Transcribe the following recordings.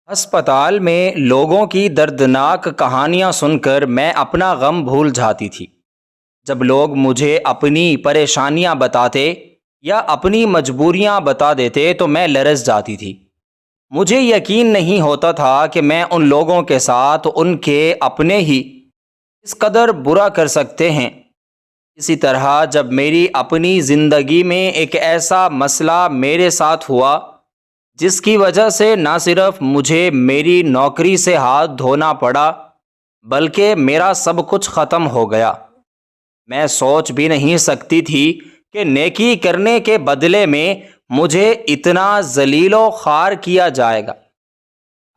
ہسپتال میں لوگوں کی دردناک کہانیاں سن کر میں اپنا غم بھول جاتی تھی۔ جب لوگ مجھے اپنی پریشانیاں بتاتے یا اپنی مجبوریاں بتا دیتے تو میں لرز جاتی تھی۔ مجھے یقین نہیں ہوتا تھا کہ میں ان لوگوں کے ساتھ ان کے اپنے ہی اس قدر برا کر سکتے ہیں۔ اسی طرح جب میری اپنی زندگی میں ایک ایسا مسئلہ میرے ساتھ ہوا جس کی وجہ سے نہ صرف مجھے میری نوکری سے ہاتھ دھونا پڑا بلکہ میرا سب کچھ ختم ہو گیا، میں سوچ بھی نہیں سکتی تھی کہ نیکی کرنے کے بدلے میں مجھے اتنا ذلیل و خوار کیا جائے گا۔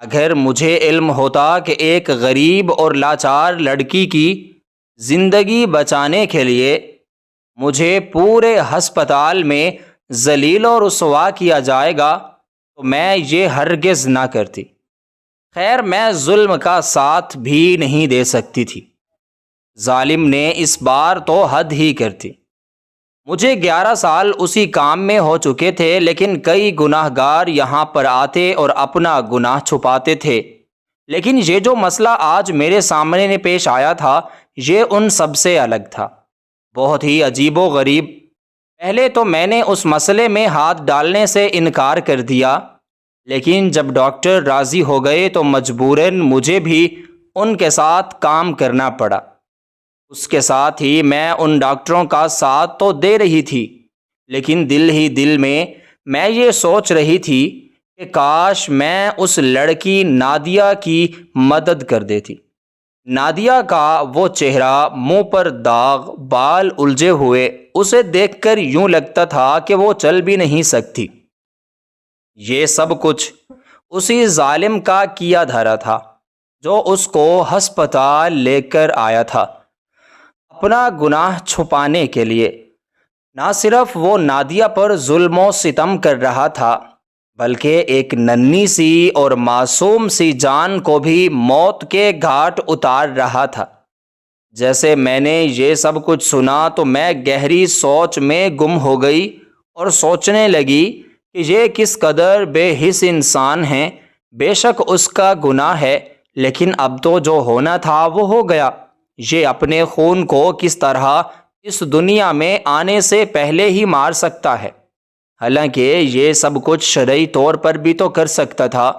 اگر مجھے علم ہوتا کہ ایک غریب اور لاچار لڑکی کی زندگی بچانے کے لیے مجھے پورے ہسپتال میں ذلیل و رسوا کیا جائے گا تو میں یہ ہرگز نہ کرتی۔ خیر، میں ظلم کا ساتھ بھی نہیں دے سکتی تھی۔ ظالم نے اس بار تو حد ہی کر دی۔ مجھے 11 سال اسی کام میں ہو چکے تھے، لیکن کئی گناہ گار یہاں پر آتے اور اپنا گناہ چھپاتے تھے، لیکن یہ جو مسئلہ آج میرے سامنے پیش آیا تھا یہ ان سب سے الگ تھا، بہت ہی عجیب و غریب۔ پہلے تو میں نے اس مسئلے میں ہاتھ ڈالنے سے انکار کر دیا، لیکن جب ڈاکٹر راضی ہو گئے تو مجبوراً مجھے بھی ان کے ساتھ کام کرنا پڑا۔ اس کے ساتھ ہی میں ان ڈاکٹروں کا ساتھ تو دے رہی تھی، لیکن دل ہی دل میں یہ سوچ رہی تھی کہ کاش میں اس لڑکی نادیہ کی مدد کر دیتی۔ نادیہ کا وہ چہرہ، منہ پر داغ، بال الجھے ہوئے، اسے دیکھ کر یوں لگتا تھا کہ وہ چل بھی نہیں سکتی۔ یہ سب کچھ اسی ظالم کا کیا دھرا تھا جو اس کو ہسپتال لے کر آیا تھا اپنا گناہ چھپانے کے لیے۔ نہ صرف وہ نادیہ پر ظلم و ستم کر رہا تھا بلکہ ایک ننھی سی اور معصوم سی جان کو بھی موت کے گھاٹ اتار رہا تھا۔ جیسے میں نے یہ سب کچھ سنا تو میں گہری سوچ میں گم ہو گئی اور سوچنے لگی کہ یہ کس قدر بے حس انسان ہے۔ بے شک اس کا گناہ ہے، لیکن اب تو جو ہونا تھا وہ ہو گیا۔ یہ اپنے خون کو کس طرح اس دنیا میں آنے سے پہلے ہی مار سکتا ہے؟ حالانکہ یہ سب کچھ شرعی طور پر بھی تو کر سکتا تھا،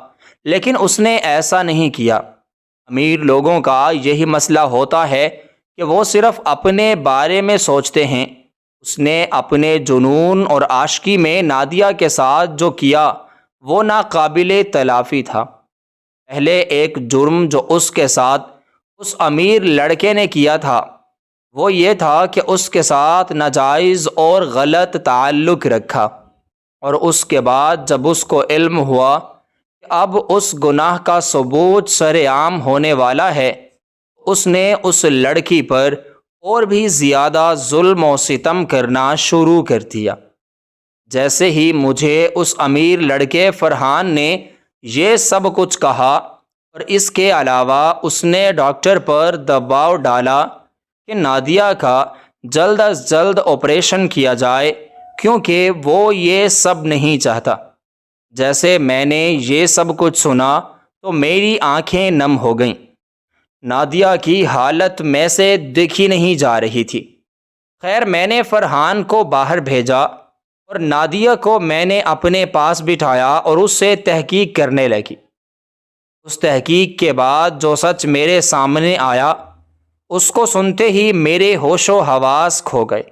لیکن اس نے ایسا نہیں کیا۔ امیر لوگوں کا یہی مسئلہ ہوتا ہے کہ وہ صرف اپنے بارے میں سوچتے ہیں۔ اس نے اپنے جنون اور عاشقی میں نادیہ کے ساتھ جو کیا وہ ناقابل تلافی تھا۔ پہلے ایک جرم جو اس کے ساتھ اس امیر لڑکے نے کیا تھا وہ یہ تھا کہ اس کے ساتھ ناجائز اور غلط تعلق رکھا، اور اس کے بعد جب اس کو علم ہوا کہ اب اس گناہ کا ثبوت سر عام ہونے والا ہے، اس نے اس لڑکی پر اور بھی زیادہ ظلم و ستم کرنا شروع کر دیا۔ جیسے ہی مجھے اس امیر لڑکے فرحان نے یہ سب کچھ کہا، اور اس کے علاوہ اس نے ڈاکٹر پر دباؤ ڈالا کہ نادیہ کا جلد از جلد آپریشن کیا جائے کیونکہ وہ یہ سب نہیں چاہتا۔ جیسے میں نے یہ سب کچھ سنا تو میری آنکھیں نم ہو گئیں۔ نادیہ کی حالت میں سے دیکھی نہیں جا رہی تھی۔ خیر، میں نے فرحان کو باہر بھیجا اور نادیہ کو میں نے اپنے پاس بٹھایا اور اس سے تحقیق کرنے لگی۔ اس تحقیق کے بعد جو سچ میرے سامنے آیا اس کو سنتے ہی میرے ہوش و حواس کھو گئے۔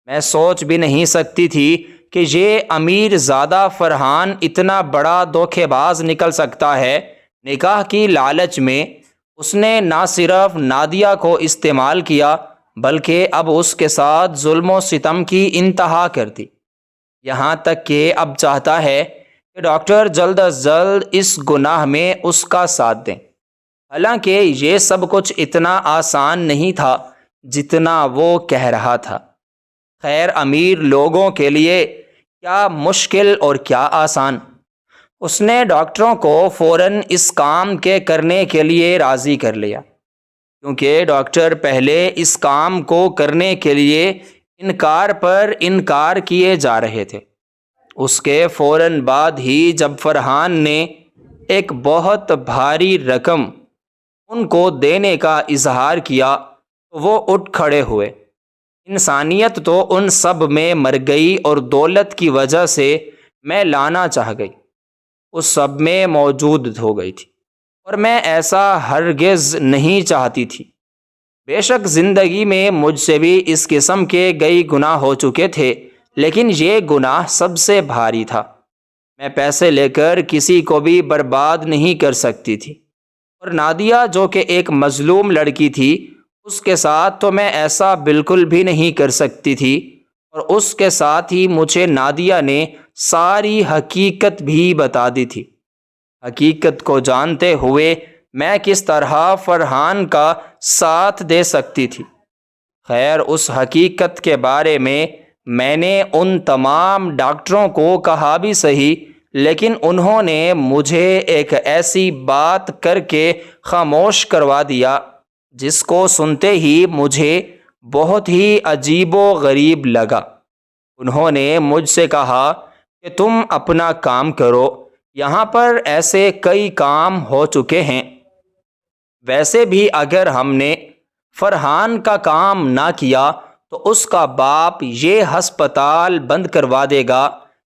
میں سوچ بھی نہیں سکتی تھی کہ یہ امیر زادہ فرحان اتنا بڑا دھوکے باز نکل سکتا ہے۔ نکاح کی لالچ میں اس نے نہ صرف نادیہ کو استعمال کیا بلکہ اب اس کے ساتھ ظلم و ستم کی انتہا کر دی، یہاں تک کہ اب چاہتا ہے کہ ڈاکٹر جلد از جلد اس گناہ میں اس کا ساتھ دیں۔ حالانکہ یہ سب کچھ اتنا آسان نہیں تھا جتنا وہ کہہ رہا تھا۔ خیر، امیر لوگوں کے لیے کیا مشکل اور کیا آسان۔ اس نے ڈاکٹروں کو فوراً اس کام کے کرنے کے لیے راضی کر لیا، کیونکہ ڈاکٹر پہلے اس کام کو کرنے کے لیے انکار پر انکار کیے جا رہے تھے۔ اس کے فوراً بعد ہی جب فرحان نے ایک بہت بھاری رقم ان کو دینے کا اظہار کیا تو وہ اٹھ کھڑے ہوئے۔ انسانیت تو ان سب میں مر گئی اور دولت کی وجہ سے میں لانا چاہ گئی، اس سب میں موجود ہو گئی تھی، اور میں ایسا ہرگز نہیں چاہتی تھی۔ بے شک زندگی میں مجھ سے بھی اس قسم کے کئی گناہ ہو چکے تھے، لیکن یہ گناہ سب سے بھاری تھا۔ میں پیسے لے کر کسی کو بھی برباد نہیں کر سکتی تھی، اور نادیہ جو کہ ایک مظلوم لڑکی تھی، اس کے ساتھ تو میں ایسا بالکل بھی نہیں کر سکتی تھی، اور اس کے ساتھ ہی مجھے نادیہ نے ساری حقیقت بھی بتا دی تھی۔ حقیقت کو جانتے ہوئے میں کس طرح فرحان کا ساتھ دے سکتی تھی؟ خیر، اس حقیقت کے بارے میں نے ان تمام ڈاکٹروں کو کہا بھی صحیح، لیکن انہوں نے مجھے ایک ایسی بات کر کے خاموش کروا دیا جس کو سنتے ہی مجھے بہت ہی عجیب و غریب لگا۔ انہوں نے مجھ سے کہا کہ تم اپنا کام کرو، یہاں پر ایسے کئی کام ہو چکے ہیں، ویسے بھی اگر ہم نے فرحان کا کام نہ کیا تو اس کا باپ یہ ہسپتال بند کروا دے گا،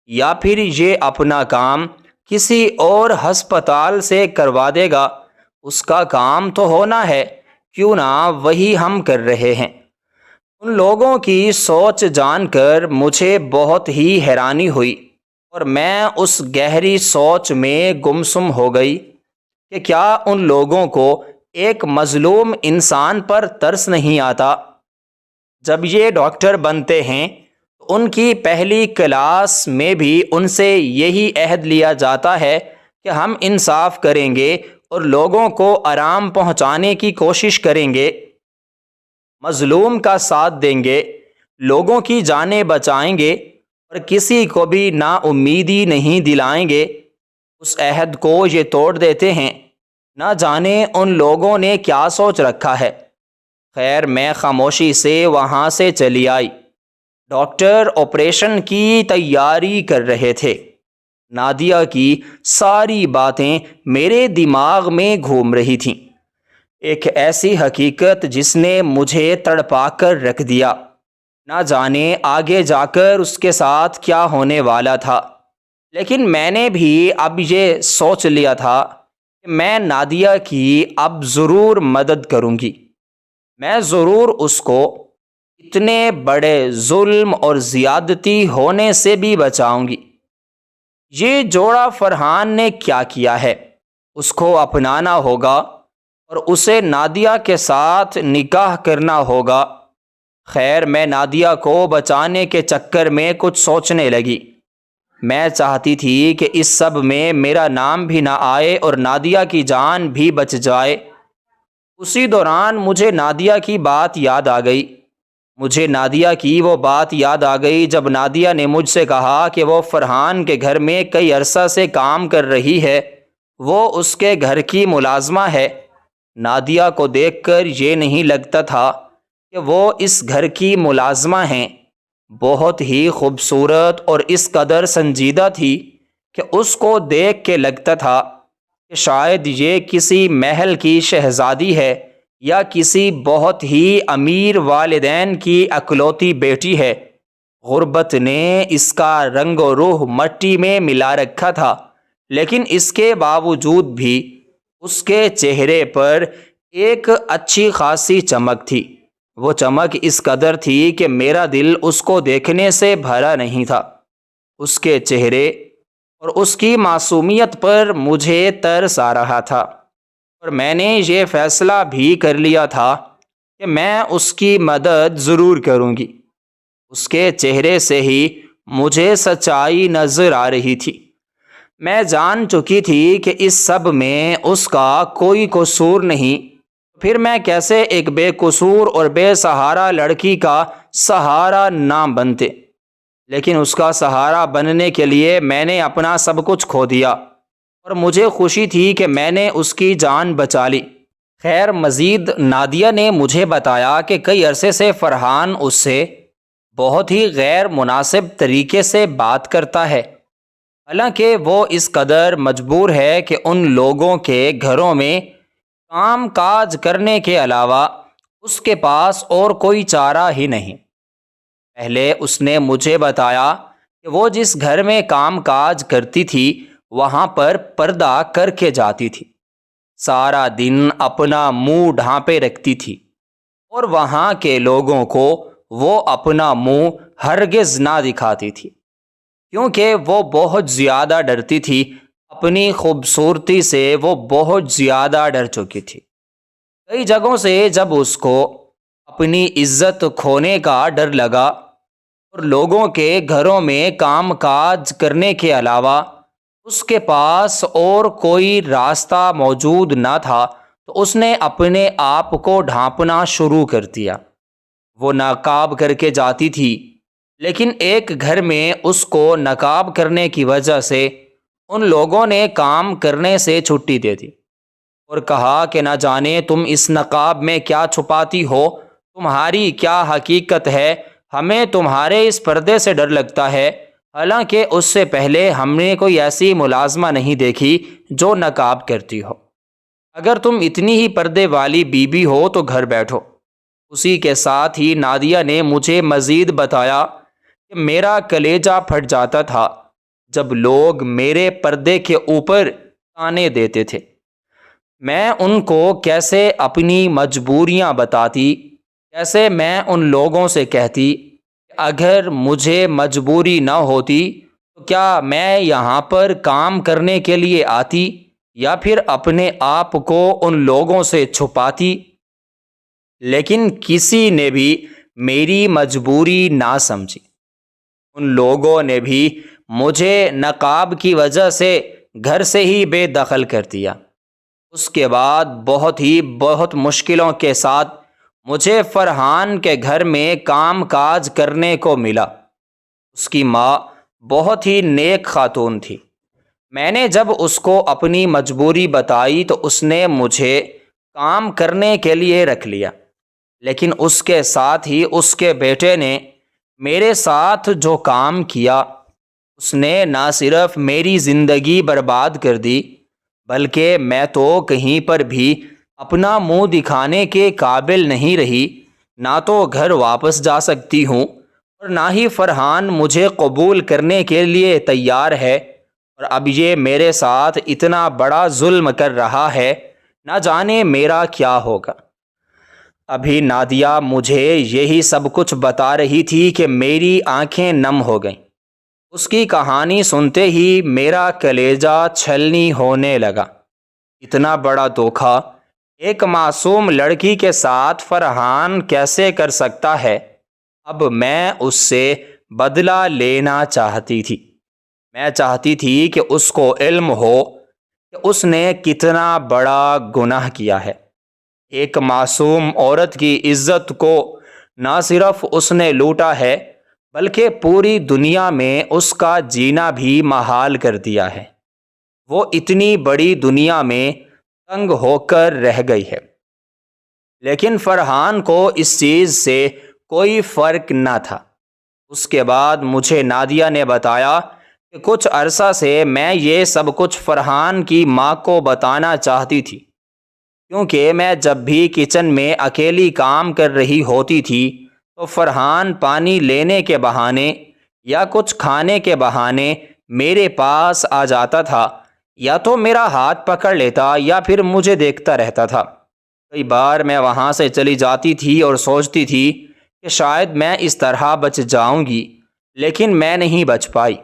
یا پھر یہ اپنا کام کسی اور ہسپتال سے کروا دے گا۔ اس کا کام تو ہونا ہے، کیوں نہ وہی ہم کر رہے ہیں۔ ان لوگوں کی سوچ جان کر مجھے بہت ہی حیرانی ہوئی، اور میں اس گہری سوچ میں گمسم ہو گئی کہ کیا ان لوگوں کو ایک مظلوم انسان پر ترس نہیں آتا؟ جب یہ ڈاکٹر بنتے ہیں تو ان کی پہلی کلاس میں بھی ان سے یہی عہد لیا جاتا ہے کہ ہم انصاف کریں گے اور لوگوں کو آرام پہنچانے کی کوشش کریں گے، مظلوم کا ساتھ دیں گے، لوگوں کی جانیں بچائیں گے، اور کسی کو بھی نا امیدی نہیں دلائیں گے۔ اس عہد کو یہ توڑ دیتے ہیں، نہ جانے ان لوگوں نے کیا سوچ رکھا ہے۔ خیر، میں خاموشی سے وہاں سے چلی آئی۔ ڈاکٹر آپریشن کی تیاری کر رہے تھے۔ نادیہ کی ساری باتیں میرے دماغ میں گھوم رہی تھیں، ایک ایسی حقیقت جس نے مجھے تڑپا کر رکھ دیا۔ نہ جانے آگے جا کر اس کے ساتھ کیا ہونے والا تھا، لیکن میں نے بھی اب یہ سوچ لیا تھا کہ میں نادیہ کی اب ضرور مدد کروں گی، میں ضرور اس کو اتنے بڑے ظلم اور زیادتی ہونے سے بھی بچاؤں گی۔ یہ جوڑا فرحان نے کیا کیا ہے، اس کو اپنانا ہوگا اور اسے نادیہ کے ساتھ نکاح کرنا ہوگا۔ خیر، میں نادیہ کو بچانے کے چکر میں کچھ سوچنے لگی۔ میں چاہتی تھی کہ اس سب میں میرا نام بھی نہ آئے اور نادیہ کی جان بھی بچ جائے۔ اسی دوران مجھے نادیہ کی بات یاد آ گئی۔ مجھے نادیہ کی وہ بات یاد آ گئی جب نادیہ نے مجھ سے کہا کہ وہ فرحان کے گھر میں کئی عرصہ سے کام کر رہی ہے، وہ اس کے گھر کی ملازمہ ہے۔ نادیہ کو دیکھ کر یہ نہیں لگتا تھا کہ وہ اس گھر کی ملازمہ ہیں، بہت ہی خوبصورت اور اس قدر سنجیدہ تھی کہ اس کو دیکھ کے لگتا تھا کہ شاید یہ کسی محل کی شہزادی ہے یا کسی بہت ہی امیر والدین کی اکلوتی بیٹی ہے۔ غربت نے اس کا رنگ و روح مٹی میں ملا رکھا تھا، لیکن اس کے باوجود بھی اس کے چہرے پر ایک اچھی خاصی چمک تھی۔ وہ چمک اس قدر تھی کہ میرا دل اس کو دیکھنے سے بھرا نہیں تھا۔ اس کے چہرے اور اس کی معصومیت پر مجھے ترس آ رہا تھا، اور میں نے یہ فیصلہ بھی کر لیا تھا کہ میں اس کی مدد ضرور کروں گی۔ اس کے چہرے سے ہی مجھے سچائی نظر آ رہی تھی۔ میں جان چکی تھی کہ اس سب میں اس کا کوئی قصور نہیں، پھر میں کیسے ایک بے قصور اور بے سہارا لڑکی کا سہارا نہ بنتے؟ لیکن اس کا سہارا بننے کے لیے میں نے اپنا سب کچھ کھو دیا، اور مجھے خوشی تھی کہ میں نے اس کی جان بچا لی۔ خیر، مزید نادیہ نے مجھے بتایا کہ کئی عرصے سے فرحان اس سے بہت ہی غیر مناسب طریقے سے بات کرتا ہے۔ حالانکہ وہ اس قدر مجبور ہے کہ ان لوگوں کے گھروں میں کام کاج کرنے کے علاوہ اس کے پاس اور کوئی چارہ ہی نہیں۔ پہلے اس نے مجھے بتایا کہ وہ جس گھر میں کام کاج کرتی تھی وہاں پر پردہ کر کے جاتی تھی، سارا دن اپنا منہ ڈھانپے رکھتی تھی، اور وہاں کے لوگوں کو وہ اپنا منہ ہرگز نہ دکھاتی تھی، کیونکہ وہ بہت زیادہ ڈرتی تھی۔ اپنی خوبصورتی سے وہ بہت زیادہ ڈر چکی تھی۔ کئی جگہوں سے جب اس کو اپنی عزت کھونے کا ڈر لگا اور لوگوں کے گھروں میں کام کاج کرنے کے علاوہ اس کے پاس اور کوئی راستہ موجود نہ تھا، تو اس نے اپنے آپ کو ڈھانپنا شروع کر دیا۔ وہ نقاب کر کے جاتی تھی، لیکن ایک گھر میں اس کو نقاب کرنے کی وجہ سے ان لوگوں نے کام کرنے سے چھٹی دے دی اور کہا کہ نہ جانے تم اس نقاب میں کیا چھپاتی ہو، تمہاری کیا حقیقت ہے، ہمیں تمہارے اس پردے سے ڈر لگتا ہے، حالانکہ اس سے پہلے ہم نے کوئی ایسی ملازمہ نہیں دیکھی جو نقاب کرتی ہو۔ اگر تم اتنی ہی پردے والی بیوی ہو تو گھر بیٹھو۔ اسی کے ساتھ ہی نادیہ نے مجھے مزید بتایا کہ میرا کلیجہ پھٹ جاتا تھا جب لوگ میرے پردے کے اوپر تانے دیتے تھے۔ میں ان کو کیسے اپنی مجبوریاں بتاتی، کیسے میں ان لوگوں سے کہتی کہ اگر مجھے مجبوری نہ ہوتی تو کیا میں یہاں پر کام کرنے کے لیے آتی، یا پھر اپنے آپ کو ان لوگوں سے چھپاتی۔ لیکن کسی نے بھی میری مجبوری نہ سمجھی۔ ان لوگوں نے بھی مجھے نقاب کی وجہ سے گھر سے ہی بے دخل کر دیا۔ اس کے بعد بہت مشکلوں کے ساتھ مجھے فرحان کے گھر میں کام کاج کرنے کو ملا۔ اس کی ماں بہت ہی نیک خاتون تھی۔ میں نے جب اس کو اپنی مجبوری بتائی تو اس نے مجھے کام کرنے کے لیے رکھ لیا، لیکن اس کے ساتھ ہی اس کے بیٹے نے میرے ساتھ جو کام کیا اس نے نہ صرف میری زندگی برباد کر دی، بلکہ میں تو کہیں پر بھی اپنا منہ دکھانے کے قابل نہیں رہی، نہ تو گھر واپس جا سکتی ہوں اور نہ ہی فرحان مجھے قبول کرنے کے لیے تیار ہے، اور اب یہ میرے ساتھ اتنا بڑا ظلم کر رہا ہے، نہ جانے میرا کیا ہوگا۔ ابھی نادیہ مجھے یہی سب کچھ بتا رہی تھی کہ میری آنکھیں نم ہو گئیں۔ اس کی کہانی سنتے ہی میرا کلیجہ چھلنی ہونے لگا۔ اتنا بڑا دھوکہ ایک معصوم لڑکی کے ساتھ فرحان کیسے کر سکتا ہے؟ اب میں اس سے بدلہ لینا چاہتی تھی۔ میں چاہتی تھی کہ اس کو علم ہو کہ اس نے کتنا بڑا گناہ کیا ہے۔ ایک معصوم عورت کی عزت کو نہ صرف اس نے لوٹا ہے، بلکہ پوری دنیا میں اس کا جینا بھی محال کر دیا ہے۔ وہ اتنی بڑی دنیا میں تنگ ہو کر رہ گئی ہے۔ لیکن فرحان کو اس چیز سے کوئی فرق نہ تھا۔ اس کے بعد مجھے نادیہ نے بتایا کہ کچھ عرصہ سے میں یہ سب کچھ فرحان کی ماں کو بتانا چاہتی تھی، کیونکہ میں جب بھی کچن میں اکیلی کام کر رہی ہوتی تھی تو فرحان پانی لینے کے بہانے یا کچھ کھانے کے بہانے میرے پاس آ جاتا تھا، یا تو میرا ہاتھ پکڑ لیتا یا پھر مجھے دیکھتا رہتا تھا۔ کئی بار میں وہاں سے چلی جاتی تھی اور سوچتی تھی کہ شاید میں اس طرح بچ جاؤں گی، لیکن میں نہیں بچ پائی۔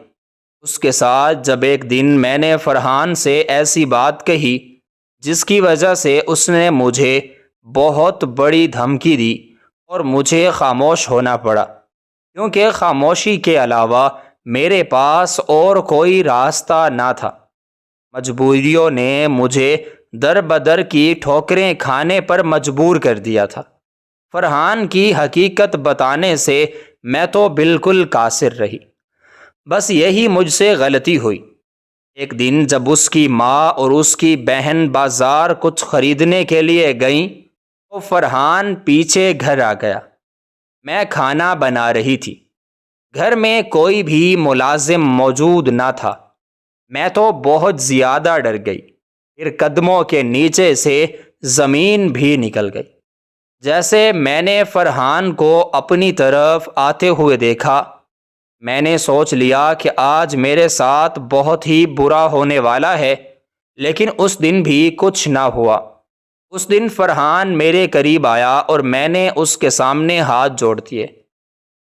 اس کے ساتھ جب ایک دن میں نے فرحان سے ایسی بات کہی جس کی وجہ سے اس نے مجھے بہت بڑی دھمکی دی اور مجھے خاموش ہونا پڑا، کیونکہ خاموشی کے علاوہ میرے پاس اور کوئی راستہ نہ تھا۔ مجبوریوں نے مجھے در بدر کی ٹھوکریں کھانے پر مجبور کر دیا تھا۔ فرحان کی حقیقت بتانے سے میں تو بالکل قاصر رہی۔ بس یہی مجھ سے غلطی ہوئی۔ ایک دن جب اس کی ماں اور اس کی بہن بازار کچھ خریدنے کے لیے گئیں تو فرحان پیچھے گھر آ گیا۔ میں کھانا بنا رہی تھی۔ گھر میں کوئی بھی ملازم موجود نہ تھا۔ میں تو بہت زیادہ ڈر گئی، پھر قدموں کے نیچے سے زمین بھی نکل گئی۔ جیسے میں نے فرحان کو اپنی طرف آتے ہوئے دیکھا، میں نے سوچ لیا کہ آج میرے ساتھ بہت ہی برا ہونے والا ہے، لیکن اس دن بھی کچھ نہ ہوا۔ اس دن فرحان میرے قریب آیا اور میں نے اس کے سامنے ہاتھ جوڑ دیے۔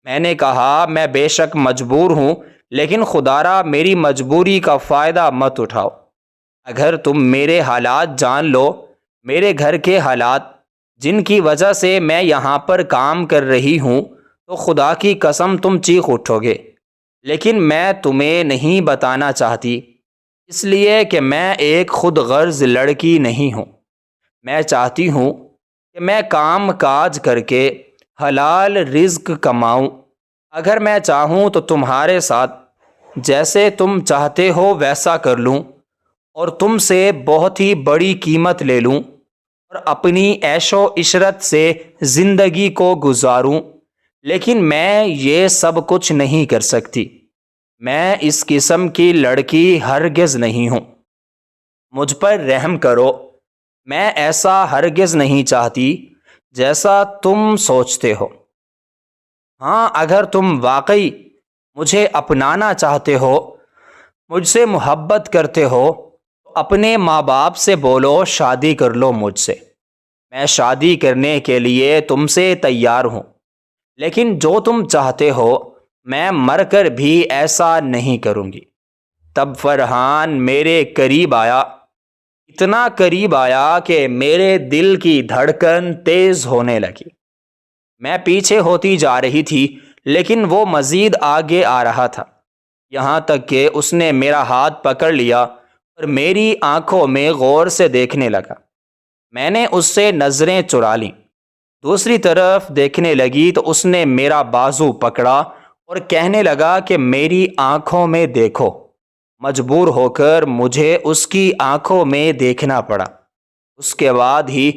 میں نے کہا، میں بے شک مجبور ہوں، لیکن خدارا میری مجبوری کا فائدہ مت اٹھاؤ۔ اگر تم میرے حالات جان لو، میرے گھر کے حالات جن کی وجہ سے میں یہاں پر کام کر رہی ہوں، تو خدا کی قسم تم چیخ اٹھو گے، لیکن میں تمہیں نہیں بتانا چاہتی، اس لیے کہ میں ایک خود غرض لڑکی نہیں ہوں۔ میں چاہتی ہوں کہ میں کام کاج کر کے حلال رزق کماؤں۔ اگر میں چاہوں تو تمہارے ساتھ جیسے تم چاہتے ہو ویسا کر لوں، اور تم سے بہت ہی بڑی قیمت لے لوں اور اپنی عیش و عشرت سے زندگی کو گزاروں، لیکن میں یہ سب کچھ نہیں کر سکتی۔ میں اس قسم کی لڑکی ہرگز نہیں ہوں، مجھ پر رحم کرو۔ میں ایسا ہرگز نہیں چاہتی جیسا تم سوچتے ہو۔ ہاں، اگر تم واقعی مجھے اپنانا چاہتے ہو، مجھ سے محبت کرتے ہو، تو اپنے ماں باپ سے بولو شادی کر لو مجھ سے۔ میں شادی کرنے کے لیے تم سے تیار ہوں، لیکن جو تم چاہتے ہو میں مر کر بھی ایسا نہیں کروں گی۔ تب فرحان میرے قریب آیا، اتنا قریب آیا کہ میرے دل کی دھڑکن تیز ہونے لگی۔ میں پیچھے ہوتی جا رہی تھی، لیکن وہ مزید آگے آ رہا تھا، یہاں تک کہ اس نے میرا ہاتھ پکڑ لیا اور میری آنکھوں میں غور سے دیکھنے لگا۔ میں نے اس سے نظریں چرا لیں، دوسری طرف دیکھنے لگی تو اس نے میرا بازو پکڑا اور کہنے لگا کہ میری آنکھوں میں دیکھو۔ مجبور ہو کر مجھے اس کی آنکھوں میں دیکھنا پڑا۔ اس کے بعد ہی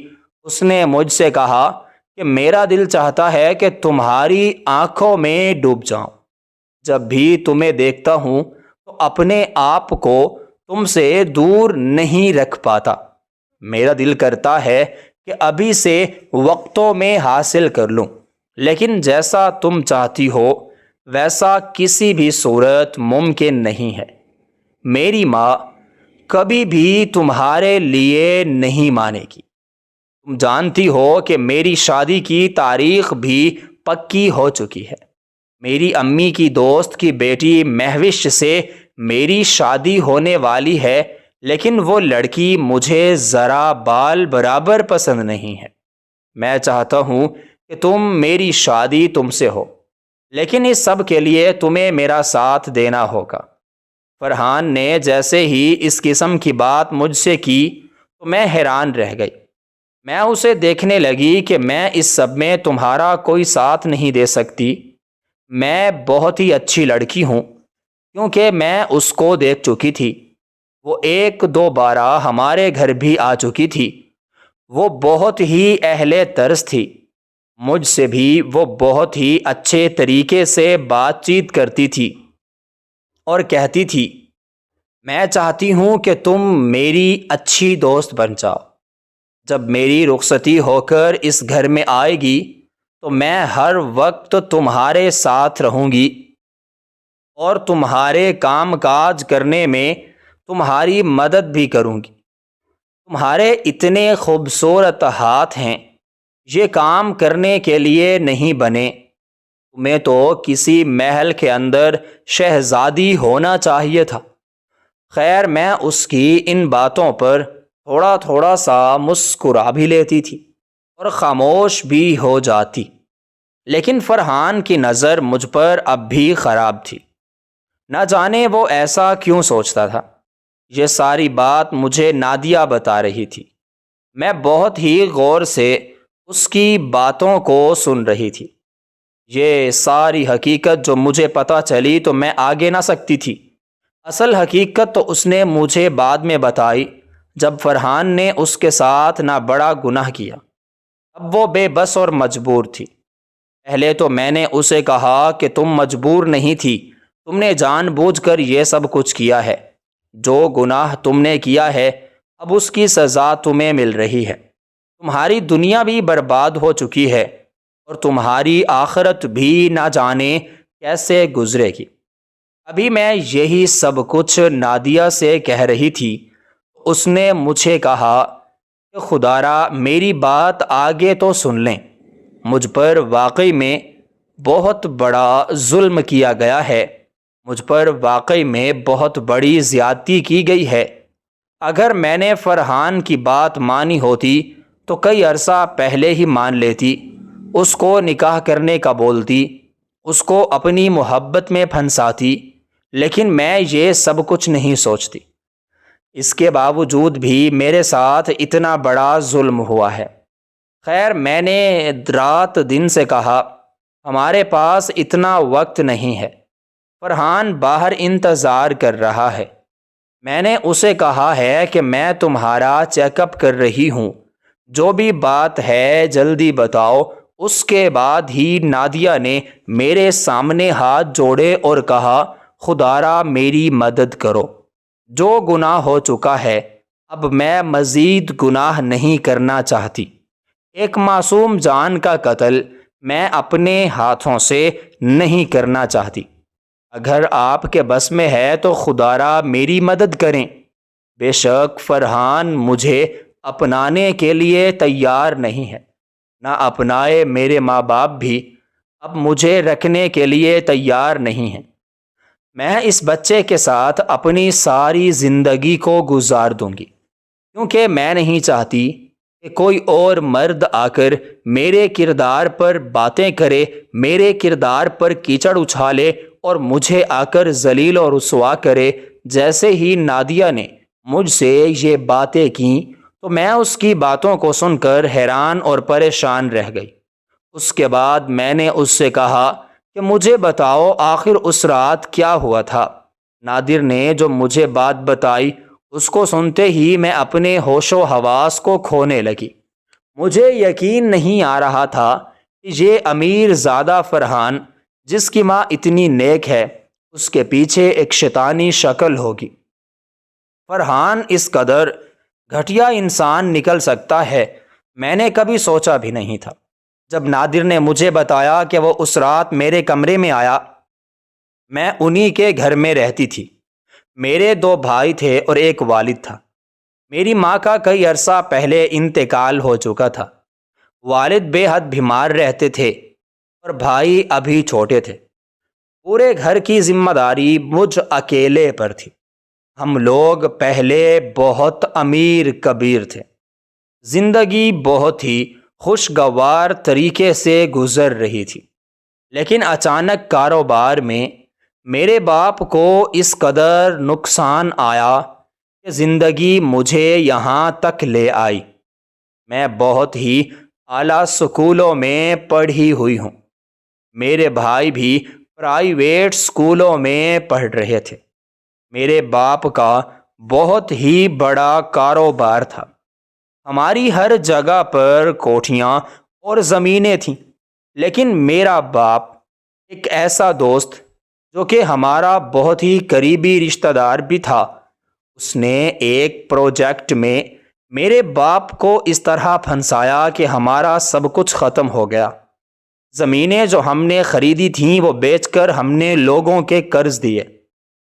اس نے مجھ سے کہا کہ میرا دل چاہتا ہے کہ تمہاری آنکھوں میں ڈوب جاؤں۔ جب بھی تمہیں دیکھتا ہوں تو اپنے آپ کو تم سے دور نہیں رکھ پاتا۔ میرا دل کرتا ہے کہ ابھی سے وقتوں میں حاصل کر لوں، لیکن جیسا تم چاہتی ہو ویسا کسی بھی صورت ممکن نہیں ہے۔ میری ماں کبھی بھی تمہارے لیے نہیں مانے گی۔ تم جانتی ہو کہ میری شادی کی تاریخ بھی پکی ہو چکی ہے۔ میری امی کی دوست کی بیٹی مہوش سے میری شادی ہونے والی ہے، لیکن وہ لڑکی مجھے ذرا بال برابر پسند نہیں ہے۔ میں چاہتا ہوں کہ میری شادی تم سے ہو، لیکن اس سب کے لیے تمہیں میرا ساتھ دینا ہوگا۔ فرحان نے جیسے ہی اس قسم کی بات مجھ سے کی تو میں حیران رہ گئی۔ میں اسے دیکھنے لگی کہ میں اس سب میں تمہارا کوئی ساتھ نہیں دے سکتی۔ میں بہت ہی اچھی لڑکی ہوں، کیونکہ میں اس کو دیکھ چکی تھی۔ وہ ایک دو بارہ ہمارے گھر بھی آ چکی تھی۔ وہ بہت ہی اہل طرز تھی، مجھ سے بھی وہ بہت ہی اچھے طریقے سے بات چیت کرتی تھی اور کہتی تھی، میں چاہتی ہوں کہ تم میری اچھی دوست بن جاؤ۔ جب میری رخصتی ہو کر اس گھر میں آئے گی تو میں ہر وقت تمہارے ساتھ رہوں گی اور تمہارے کام کاج کرنے میں تمہاری مدد بھی کروں گی۔ تمہارے اتنے خوبصورت ہاتھ ہیں، یہ کام کرنے کے لیے نہیں بنے۔ تمہیں تو کسی محل کے اندر شہزادی ہونا چاہیے تھا۔ خیر، میں اس کی ان باتوں پر تھوڑا تھوڑا سا مسکرا بھی لیتی تھی اور خاموش بھی ہو جاتی، لیکن فرحان کی نظر مجھ پر اب بھی خراب تھی۔ نہ جانے وہ ایسا کیوں سوچتا تھا۔ یہ ساری بات مجھے نادیہ بتا رہی تھی۔ میں بہت ہی غور سے اس کی باتوں کو سن رہی تھی۔ یہ ساری حقیقت جو مجھے پتہ چلی تو میں آگے نہ سکتی تھی۔ اصل حقیقت تو اس نے مجھے بعد میں بتائی، جب فرحان نے اس کے ساتھ نہ بڑا گناہ کیا۔ اب وہ بے بس اور مجبور تھی۔ پہلے تو میں نے اسے کہا کہ تم مجبور نہیں تھی، تم نے جان بوجھ کر یہ سب کچھ کیا ہے۔ جو گناہ تم نے کیا ہے اب اس کی سزا تمہیں مل رہی ہے۔ تمہاری دنیا بھی برباد ہو چکی ہے اور تمہاری آخرت بھی نہ جانے کیسے گزرے گی۔ ابھی میں یہی سب کچھ نادیہ سے کہہ رہی تھی، اس نے مجھے کہا کہ خدا را میری بات آگے تو سن لیں، مجھ پر واقعی میں بہت بڑا ظلم کیا گیا ہے، مجھ پر واقعی میں بہت بڑی زیادتی کی گئی ہے۔ اگر میں نے فرحان کی بات مانی ہوتی تو کئی عرصہ پہلے ہی مان لیتی، اس کو نکاح کرنے کا بولتی، اس کو اپنی محبت میں پھنساتی، لیکن میں یہ سب کچھ نہیں سوچتی۔ اس کے باوجود بھی میرے ساتھ اتنا بڑا ظلم ہوا ہے۔ خیر، میں نے رات دن سے کہا ہمارے پاس اتنا وقت نہیں ہے، فرحان باہر انتظار کر رہا ہے۔ میں نے اسے کہا ہے کہ میں تمہارا چیک اپ کر رہی ہوں، جو بھی بات ہے جلدی بتاؤ۔ اس کے بعد ہی نادیہ نے میرے سامنے ہاتھ جوڑے اور کہا خدا را میری مدد کرو، جو گناہ ہو چکا ہے اب میں مزید گناہ نہیں کرنا چاہتی۔ ایک معصوم جان کا قتل میں اپنے ہاتھوں سے نہیں کرنا چاہتی۔ اگر آپ کے بس میں ہے تو خدا را میری مدد کریں۔ بے شک فرحان مجھے اپنانے کے لیے تیار نہیں ہے، نہ اپنائے میرے ماں باپ بھی اب مجھے رکھنے کے لیے تیار نہیں ہیں۔ میں اس بچے کے ساتھ اپنی ساری زندگی کو گزار دوں گی، کیونکہ میں نہیں چاہتی کہ کوئی اور مرد آ کر میرے کردار پر باتیں کرے، میرے کردار پر کیچڑ اچھالے اور مجھے آ کر ذلیل اور رسوا کرے۔ جیسے ہی نادیہ نے مجھ سے یہ باتیں کیں تو میں اس کی باتوں کو سن کر حیران اور پریشان رہ گئی۔ اس کے بعد میں نے اس سے کہا کہ مجھے بتاؤ آخر اس رات کیا ہوا تھا۔ نادر نے جو مجھے بات بتائی اس کو سنتے ہی میں اپنے ہوش و حواس کو کھونے لگی۔ مجھے یقین نہیں آ رہا تھا کہ یہ امیر زادہ فرحان جس کی ماں اتنی نیک ہے اس کے پیچھے ایک شیطانی شکل ہوگی۔ فرحان اس قدر گھٹیا انسان نکل سکتا ہے میں نے کبھی سوچا بھی نہیں تھا۔ جب نادر نے مجھے بتایا کہ وہ اس رات میرے کمرے میں آیا، میں انہی کے گھر میں رہتی تھی۔ میرے 2 بھائی تھے اور ایک والد تھا۔ میری ماں کا کئی عرصہ پہلے انتقال ہو چکا تھا۔ والد بے حد بیمار رہتے تھے اور بھائی ابھی چھوٹے تھے۔ پورے گھر کی ذمہ داری مجھ اکیلے پر تھی۔ ہم لوگ پہلے بہت امیر کبیر تھے، زندگی بہت ہی خوشگوار طریقے سے گزر رہی تھی، لیکن اچانک کاروبار میں میرے باپ کو اس قدر نقصان آیا کہ زندگی مجھے یہاں تک لے آئی۔ میں بہت ہی اعلیٰ سکولوں میں پڑھی ہوئی ہوں، میرے بھائی بھی پرائیویٹ سکولوں میں پڑھ رہے تھے۔ میرے باپ کا بہت ہی بڑا کاروبار تھا، ہماری ہر جگہ پر کوٹھیاں اور زمینیں تھیں، لیکن میرا باپ ایک ایسا دوست جو کہ ہمارا بہت ہی قریبی رشتہ دار بھی تھا، اس نے ایک پروجیکٹ میں میرے باپ کو اس طرح پھنسایا کہ ہمارا سب کچھ ختم ہو گیا۔ زمینیں جو ہم نے خریدی تھیں وہ بیچ کر ہم نے لوگوں کے قرض دیے،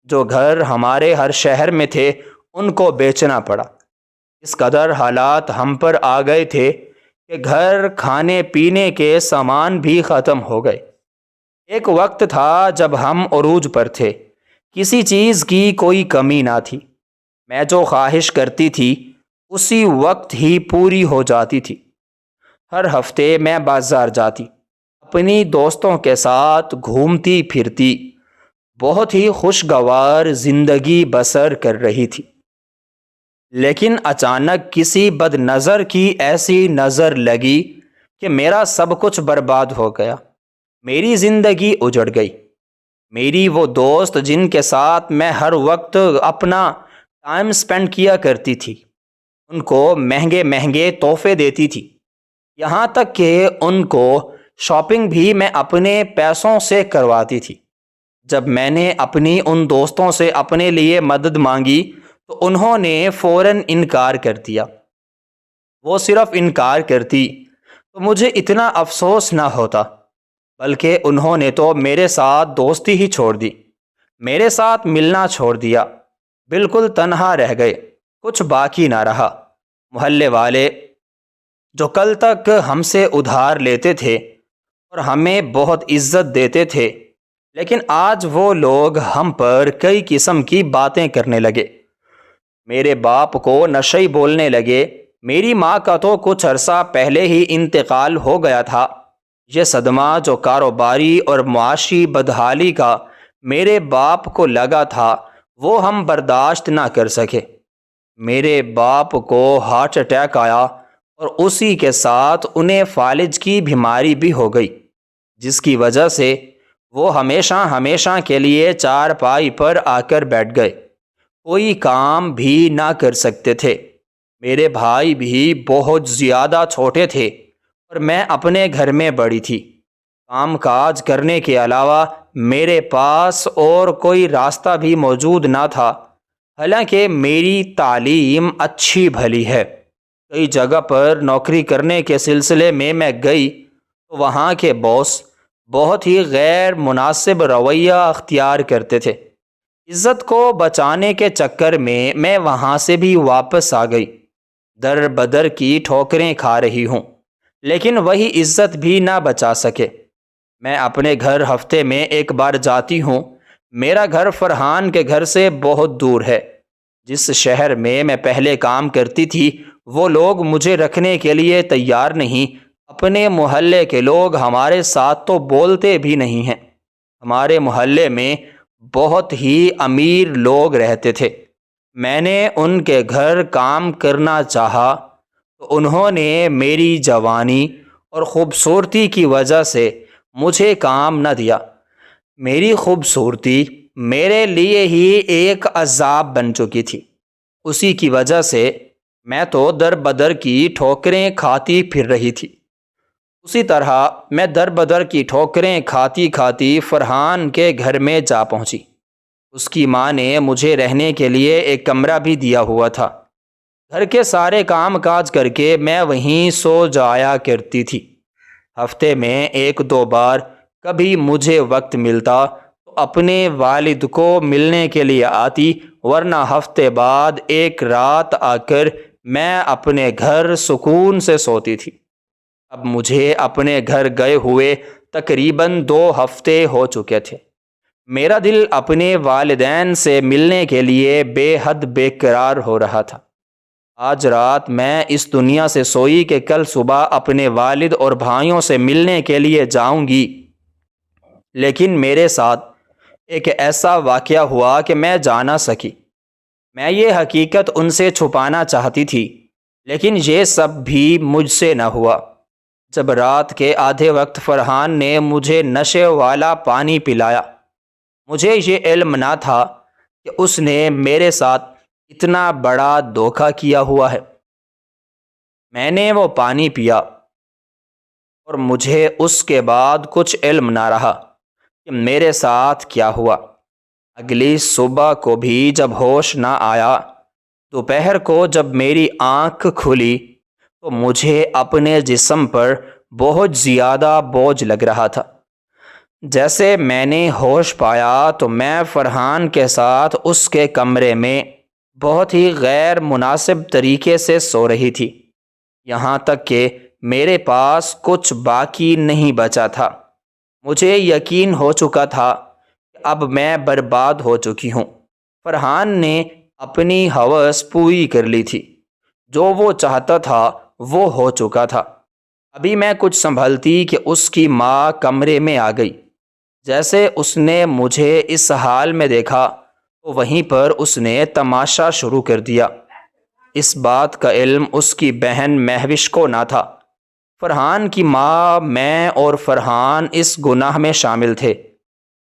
جو گھر ہمارے ہر شہر میں تھے ان کو بیچنا پڑا۔ اس قدر حالات ہم پر آ گئے تھے کہ گھر، کھانے پینے کے سامان بھی ختم ہو گئے۔ ایک وقت تھا جب ہم عروج پر تھے، کسی چیز کی کوئی کمی نہ تھی، میں جو خواہش کرتی تھی اسی وقت ہی پوری ہو جاتی تھی۔ ہر ہفتے میں بازار جاتی، اپنی دوستوں کے ساتھ گھومتی پھرتی، بہت ہی خوشگوار زندگی بسر کر رہی تھی۔ لیکن اچانک کسی بد نظر کی ایسی نظر لگی کہ میرا سب کچھ برباد ہو گیا، میری زندگی اجڑ گئی۔ میری وہ دوست جن کے ساتھ میں ہر وقت اپنا ٹائم سپینڈ کیا کرتی تھی، ان کو مہنگے مہنگے تحفے دیتی تھی، یہاں تک کہ ان کو شاپنگ بھی میں اپنے پیسوں سے کرواتی تھی۔ جب میں نے اپنی ان دوستوں سے اپنے لیے مدد مانگی تو انہوں نے فوراً انکار کر دیا۔ وہ صرف انکار کرتی تو مجھے اتنا افسوس نہ ہوتا، بلکہ انہوں نے تو میرے ساتھ دوستی ہی چھوڑ دی، میرے ساتھ ملنا چھوڑ دیا، بالکل تنہا رہ گئے، کچھ باقی نہ رہا۔ محلے والے جو کل تک ہم سے ادھار لیتے تھے اور ہمیں بہت عزت دیتے تھے، لیکن آج وہ لوگ ہم پر کئی قسم کی باتیں کرنے لگے۔ میرے باپ کو نشئی بولنے لگے، میری ماں کا تو کچھ عرصہ پہلے ہی انتقال ہو گیا تھا۔ یہ صدمہ جو کاروباری اور معاشی بدحالی کا میرے باپ کو لگا تھا وہ ہم برداشت نہ کر سکے۔ میرے باپ کو ہارٹ اٹیک آیا اور اسی کے ساتھ انہیں فالج کی بیماری بھی ہو گئی، جس کی وجہ سے وہ ہمیشہ کے لیے چارپائی پر آ کر بیٹھ گئے، کوئی کام بھی نہ کر سکتے تھے۔ میرے بھائی بھی بہت زیادہ چھوٹے تھے اور میں اپنے گھر میں بڑی تھی۔ کام کاج کرنے کے علاوہ میرے پاس اور کوئی راستہ بھی موجود نہ تھا، حالانکہ میری تعلیم اچھی بھلی ہے۔ کئی جگہ پر نوکری کرنے کے سلسلے میں گئی تو وہاں کے باس بہت ہی غیر مناسب رویہ اختیار کرتے تھے۔ عزت کو بچانے کے چکر میں وہاں سے بھی واپس آ گئی۔ در بدر کی ٹھوکریں کھا رہی ہوں، لیکن وہی عزت بھی نہ بچا سکے۔ میں اپنے گھر ہفتے میں ایک بار جاتی ہوں۔ میرا گھر فرحان کے گھر سے بہت دور ہے۔ جس شہر میں پہلے کام کرتی تھی وہ لوگ مجھے رکھنے کے لیے تیار نہیں۔ اپنے محلے کے لوگ ہمارے ساتھ تو بولتے بھی نہیں ہیں۔ ہمارے محلے میں بہت ہی امیر لوگ رہتے تھے۔ میں نے ان کے گھر کام کرنا چاہا تو انہوں نے میری جوانی اور خوبصورتی کی وجہ سے مجھے کام نہ دیا۔ میری خوبصورتی میرے لیے ہی ایک عذاب بن چکی تھی۔ اسی کی وجہ سے میں تو در بدر کی ٹھوکریں کھاتی پھر رہی تھی۔ اسی طرح میں در بدر کی ٹھوکریں کھاتی کھاتی فرحان کے گھر میں جا پہنچی۔ اس کی ماں نے مجھے رہنے کے لیے ایک کمرہ بھی دیا ہوا تھا۔ گھر کے سارے کام کاج کر کے میں وہیں سو جایا کرتی تھی۔ ہفتے میں ایک دو بار کبھی مجھے وقت ملتا تو اپنے والد کو ملنے کے لیے آتی، ورنہ ہفتے بعد ایک رات آ کر میں اپنے گھر سکون سے سوتی تھی۔ اب مجھے اپنے گھر گئے ہوئے تقریباً 2 ہفتے ہو چکے تھے۔ میرا دل اپنے والدین سے ملنے کے لیے بے حد بے قرار ہو رہا تھا۔ آج رات میں اس دنیا سے سوئی کہ کل صبح اپنے والد اور بھائیوں سے ملنے کے لیے جاؤں گی، لیکن میرے ساتھ ایک ایسا واقعہ ہوا کہ میں جا نہ سکی۔ میں یہ حقیقت ان سے چھپانا چاہتی تھی، لیکن یہ سب بھی مجھ سے نہ ہوا۔ جب رات کے آدھے وقت فرحان نے مجھے نشے والا پانی پلایا، مجھے یہ علم نہ تھا کہ اس نے میرے ساتھ اتنا بڑا دھوکہ کیا ہوا ہے۔ میں نے وہ پانی پیا اور مجھے اس کے بعد کچھ علم نہ رہا کہ میرے ساتھ کیا ہوا۔ اگلی صبح کو بھی جب ہوش نہ آیا، دوپہر کو جب میری آنکھ کھلی تو مجھے اپنے جسم پر بہت زیادہ بوجھ لگ رہا تھا۔ جیسے میں نے ہوش پایا تو میں فرحان کے ساتھ اس کے کمرے میں بہت ہی غیر مناسب طریقے سے سو رہی تھی، یہاں تک کہ میرے پاس کچھ باقی نہیں بچا تھا۔ مجھے یقین ہو چکا تھا کہ اب میں برباد ہو چکی ہوں۔ فرحان نے اپنی ہوس پوری کر لی تھی، جو وہ چاہتا تھا وہ ہو چکا تھا۔ ابھی میں کچھ سنبھلتی کہ اس کی ماں کمرے میں آ گئی۔ جیسے اس نے مجھے اس حال میں دیکھا تو وہیں پر اس نے تماشا شروع کر دیا۔ اس بات کا علم اس کی بہن مہوش کو نہ تھا۔ فرحان کی ماں، میں اور فرحان اس گناہ میں شامل تھے۔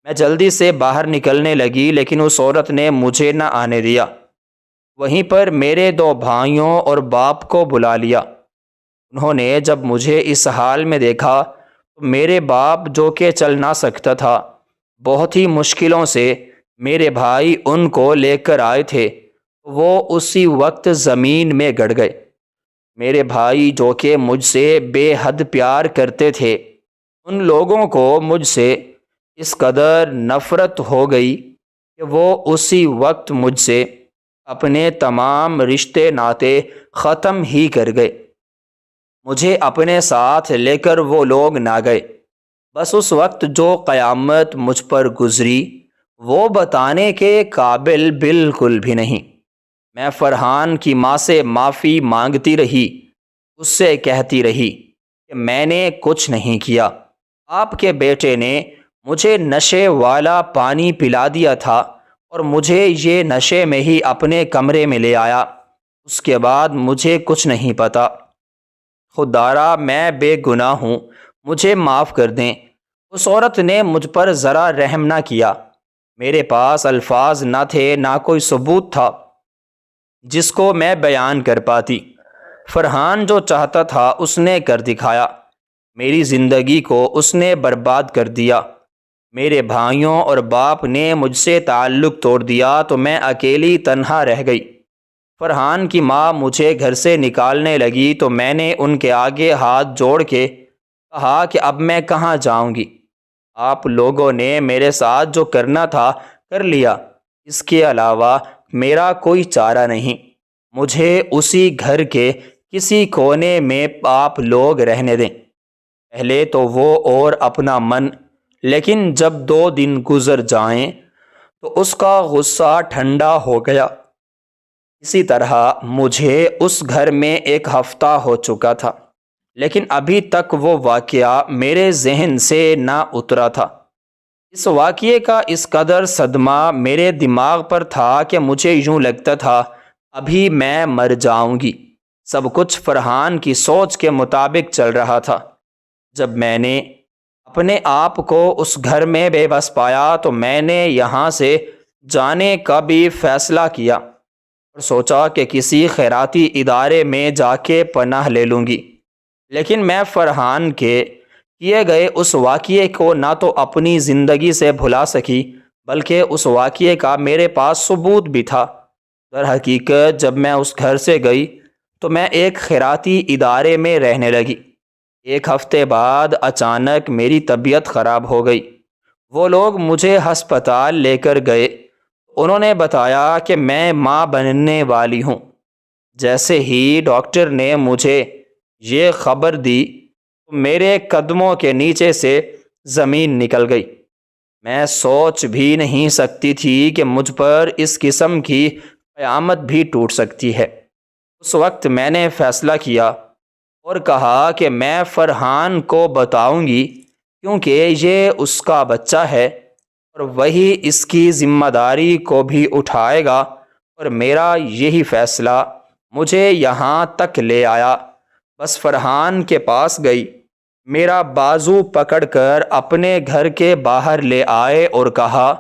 میں جلدی سے باہر نکلنے لگی، لیکن اس عورت نے مجھے نہ آنے دیا۔ وہیں پر میرے 2 بھائیوں اور باپ کو بلا لیا۔ انہوں نے جب مجھے اس حال میں دیکھا تو میرے باپ، جو کہ چل نہ سکتا تھا، بہت ہی مشکلوں سے میرے بھائی ان کو لے کر آئے تھے، وہ اسی وقت زمین میں گڑ گئے۔ میرے بھائی جو کہ مجھ سے بے حد پیار کرتے تھے، ان لوگوں کو مجھ سے اس قدر نفرت ہو گئی کہ وہ اسی وقت مجھ سے اپنے تمام رشتے ناطے ختم ہی کر گئے۔ مجھے اپنے ساتھ لے کر وہ لوگ نہ گئے۔ بس اس وقت جو قیامت مجھ پر گزری وہ بتانے کے قابل بالکل بھی نہیں۔ میں فرحان کی ماں سے معافی مانگتی رہی، اس سے کہتی رہی کہ میں نے کچھ نہیں کیا، آپ کے بیٹے نے مجھے نشے والا پانی پلا دیا تھا اور مجھے یہ نشے میں ہی اپنے کمرے میں لے آیا، اس کے بعد مجھے کچھ نہیں پتا۔ خدارا میں بے گناہ ہوں، مجھے معاف کر دیں۔ اس عورت نے مجھ پر ذرا رحم نہ کیا۔ میرے پاس الفاظ نہ تھے، نہ کوئی ثبوت تھا جس کو میں بیان کر پاتی۔ فرحان جو چاہتا تھا اس نے کر دکھایا، میری زندگی کو اس نے برباد کر دیا۔ میرے بھائیوں اور باپ نے مجھ سے تعلق توڑ دیا تو میں اکیلی تنہا رہ گئی۔ فرحان کی ماں مجھے گھر سے نکالنے لگی تو میں نے ان کے آگے ہاتھ جوڑ کے کہا کہ اب میں کہاں جاؤں گی؟ آپ لوگوں نے میرے ساتھ جو کرنا تھا کر لیا، اس کے علاوہ میرا کوئی چارہ نہیں۔ مجھے اسی گھر کے کسی کونے میں آپ لوگ رہنے دیں۔ پہلے تو وہ اور اپنا من، لیکن جب 2 دن گزر جائیں تو اس کا غصہ ٹھنڈا ہو گیا۔ اسی طرح مجھے اس گھر میں 1 ہفتہ ہو چکا تھا، لیکن ابھی تک وہ واقعہ میرے ذہن سے نہ اترا تھا۔ اس واقعے کا اس قدر صدمہ میرے دماغ پر تھا کہ مجھے یوں لگتا تھا ابھی میں مر جاؤں گی۔ سب کچھ فرحان کی سوچ کے مطابق چل رہا تھا۔ جب میں نے اپنے آپ کو اس گھر میں بے بس پایا تو میں نے یہاں سے جانے کا بھی فیصلہ کیا اور سوچا کہ کسی خیراتی ادارے میں جا کے پناہ لے لوں گی۔ لیکن میں فرحان کے کیے گئے اس واقعے کو نہ تو اپنی زندگی سے بھلا سکی، بلکہ اس واقعے کا میرے پاس ثبوت بھی تھا۔ در حقیقت جب میں اس گھر سے گئی تو میں ایک خیراتی ادارے میں رہنے لگی۔ 1 ہفتے بعد اچانک میری طبیعت خراب ہو گئی۔ وہ لوگ مجھے ہسپتال لے کر گئے۔ انہوں نے بتایا کہ میں ماں بننے والی ہوں۔ جیسے ہی ڈاکٹر نے مجھے یہ خبر دی تو میرے قدموں کے نیچے سے زمین نکل گئی۔ میں سوچ بھی نہیں سکتی تھی کہ مجھ پر اس قسم کی قیامت بھی ٹوٹ سکتی ہے۔ اس وقت میں نے فیصلہ کیا اور کہا کہ میں فرحان کو بتاؤں گی، کیونکہ یہ اس کا بچہ ہے اور وہی اس کی ذمہ داری کو بھی اٹھائے گا، اور میرا یہی فیصلہ مجھے یہاں تک لے آیا۔ بس فرحان کے پاس گئی، میرا بازو پکڑ کر اپنے گھر کے باہر لے آئے اور کہا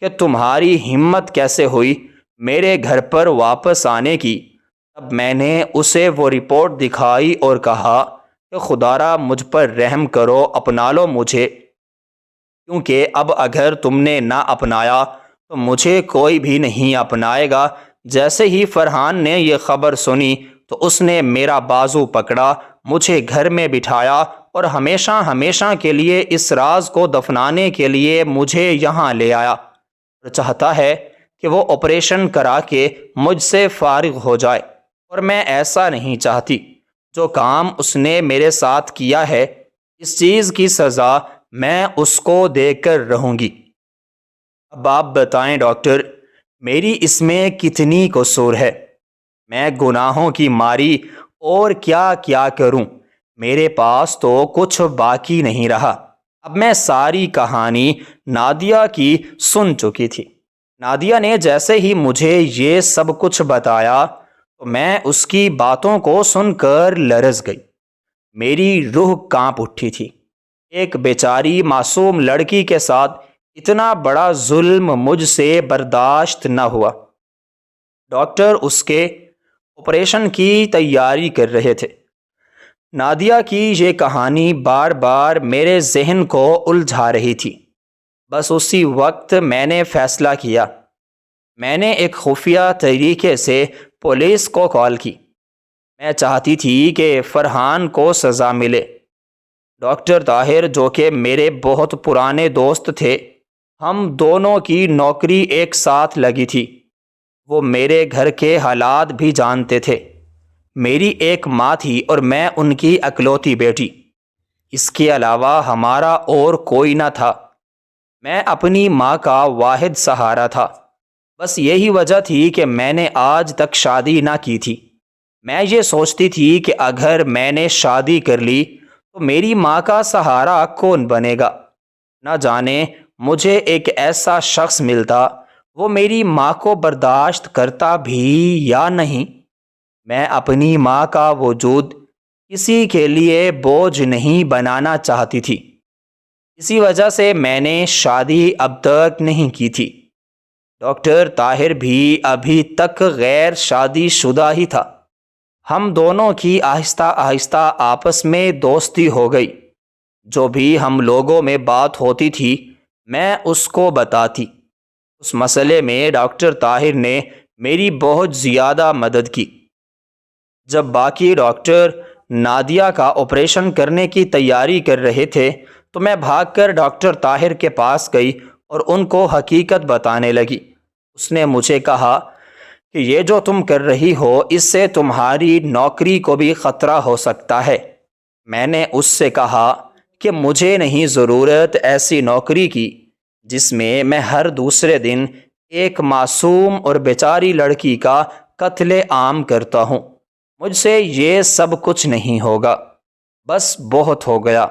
کہ تمہاری ہمت کیسے ہوئی میرے گھر پر واپس آنے کی؟ تب میں نے اسے وہ رپورٹ دکھائی اور کہا کہ خدارا مجھ پر رحم کرو، اپنا لو مجھے، کیونکہ اب اگر تم نے نہ اپنایا تو مجھے کوئی بھی نہیں اپنائے گا۔ جیسے ہی فرحان نے یہ خبر سنی تو اس نے میرا بازو پکڑا، مجھے گھر میں بٹھایا اور ہمیشہ ہمیشہ کے لیے اس راز کو دفنانے کے لیے مجھے یہاں لے آیا، اور چاہتا ہے کہ وہ آپریشن کرا کے مجھ سے فارغ ہو جائے، اور میں ایسا نہیں چاہتی۔ جو کام اس نے میرے ساتھ کیا ہے، اس چیز کی سزا میں اس کو دے کر رہوں گی۔ اب آپ بتائیں ڈاکٹر، میری اس میں کتنی قصور ہے؟ میں گناہوں کی ماری اور کیا کیا کروں؟ میرے پاس تو کچھ باقی نہیں رہا۔ اب میں ساری کہانی نادیہ کی سن چکی تھی۔ نادیہ نے جیسے ہی مجھے یہ سب کچھ بتایا تو میں اس کی باتوں کو سن کر لرز گئی۔ میری روح کانپ اٹھی تھی۔ ایک بیچاری معصوم لڑکی کے ساتھ اتنا بڑا ظلم مجھ سے برداشت نہ ہوا۔ ڈاکٹر اس کے آپریشن کی تیاری کر رہے تھے۔ نادیہ کی یہ کہانی بار بار میرے ذہن کو الجھا رہی تھی۔ بس اسی وقت میں نے فیصلہ کیا۔ میں نے ایک خفیہ طریقے سے پولیس کو کال کی۔ میں چاہتی تھی کہ فرحان کو سزا ملے۔ ڈاکٹر طاہر، جو کہ میرے بہت پرانے دوست تھے، ہم دونوں کی نوکری ایک ساتھ لگی تھی۔ وہ میرے گھر کے حالات بھی جانتے تھے۔ میری ایک ماں تھی اور میں ان کی اکلوتی بیٹی۔ اس کے علاوہ ہمارا اور کوئی نہ تھا۔ میں اپنی ماں کا واحد سہارا تھا۔ بس یہی وجہ تھی کہ میں نے آج تک شادی نہ کی تھی۔ میں یہ سوچتی تھی کہ اگر میں نے شادی کر لی تو میری ماں کا سہارا کون بنے گا؟ نہ جانے مجھے ایک ایسا شخص ملتا، وہ میری ماں کو برداشت کرتا بھی یا نہیں۔ میں اپنی ماں کا وجود کسی کے لیے بوجھ نہیں بنانا چاہتی تھی۔ اسی وجہ سے میں نے شادی اب تک نہیں کی تھی۔ ڈاکٹر طاہر بھی ابھی تک غیر شادی شدہ ہی تھا۔ ہم دونوں کی آہستہ آہستہ آپس میں دوستی ہو گئی۔ جو بھی ہم لوگوں میں بات ہوتی تھی میں اس کو بتاتی۔ اس مسئلے میں ڈاکٹر طاہر نے میری بہت زیادہ مدد کی۔ جب باقی ڈاکٹر نادیہ کا آپریشن کرنے کی تیاری کر رہے تھے تو میں بھاگ کر ڈاکٹر طاہر کے پاس گئی اور ان کو حقیقت بتانے لگی۔ اس نے مجھے کہا کہ یہ جو تم کر رہی ہو، اس سے تمہاری نوکری کو بھی خطرہ ہو سکتا ہے۔ میں نے اس سے کہا کہ مجھے نہیں ضرورت ایسی نوکری کی جس میں ہر دوسرے دن ایک معصوم اور بیچاری لڑکی کا قتل عام کرتا ہوں۔ مجھ سے یہ سب کچھ نہیں ہوگا، بس بہت ہو گیا۔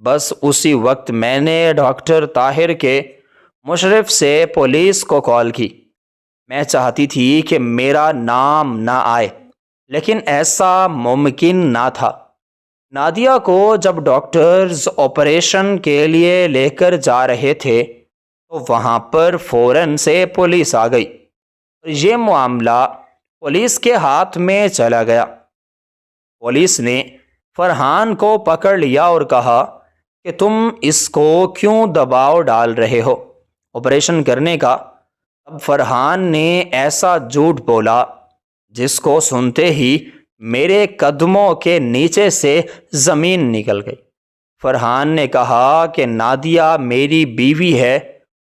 بس اسی وقت میں نے ڈاکٹر طاہر کے مشرف سے پولیس کو کال کی۔ میں چاہتی تھی کہ میرا نام نہ آئے، لیکن ایسا ممکن نہ تھا۔ نادیہ کو جب ڈاکٹرز آپریشن کے لیے لے کر جا رہے تھے تو وہاں پر فوراً سے پولیس آ گئی اور یہ معاملہ پولیس کے ہاتھ میں چلا گیا۔ پولیس نے فرحان کو پکڑ لیا اور کہا کہ تم اس کو کیوں دباؤ ڈال رہے ہو آپریشن کرنے کا۔ اب فرحان نے ایسا جھوٹ بولا جس کو سنتے ہی میرے قدموں کے نیچے سے زمین نکل گئی۔ فرحان نے کہا کہ نادیہ میری بیوی ہے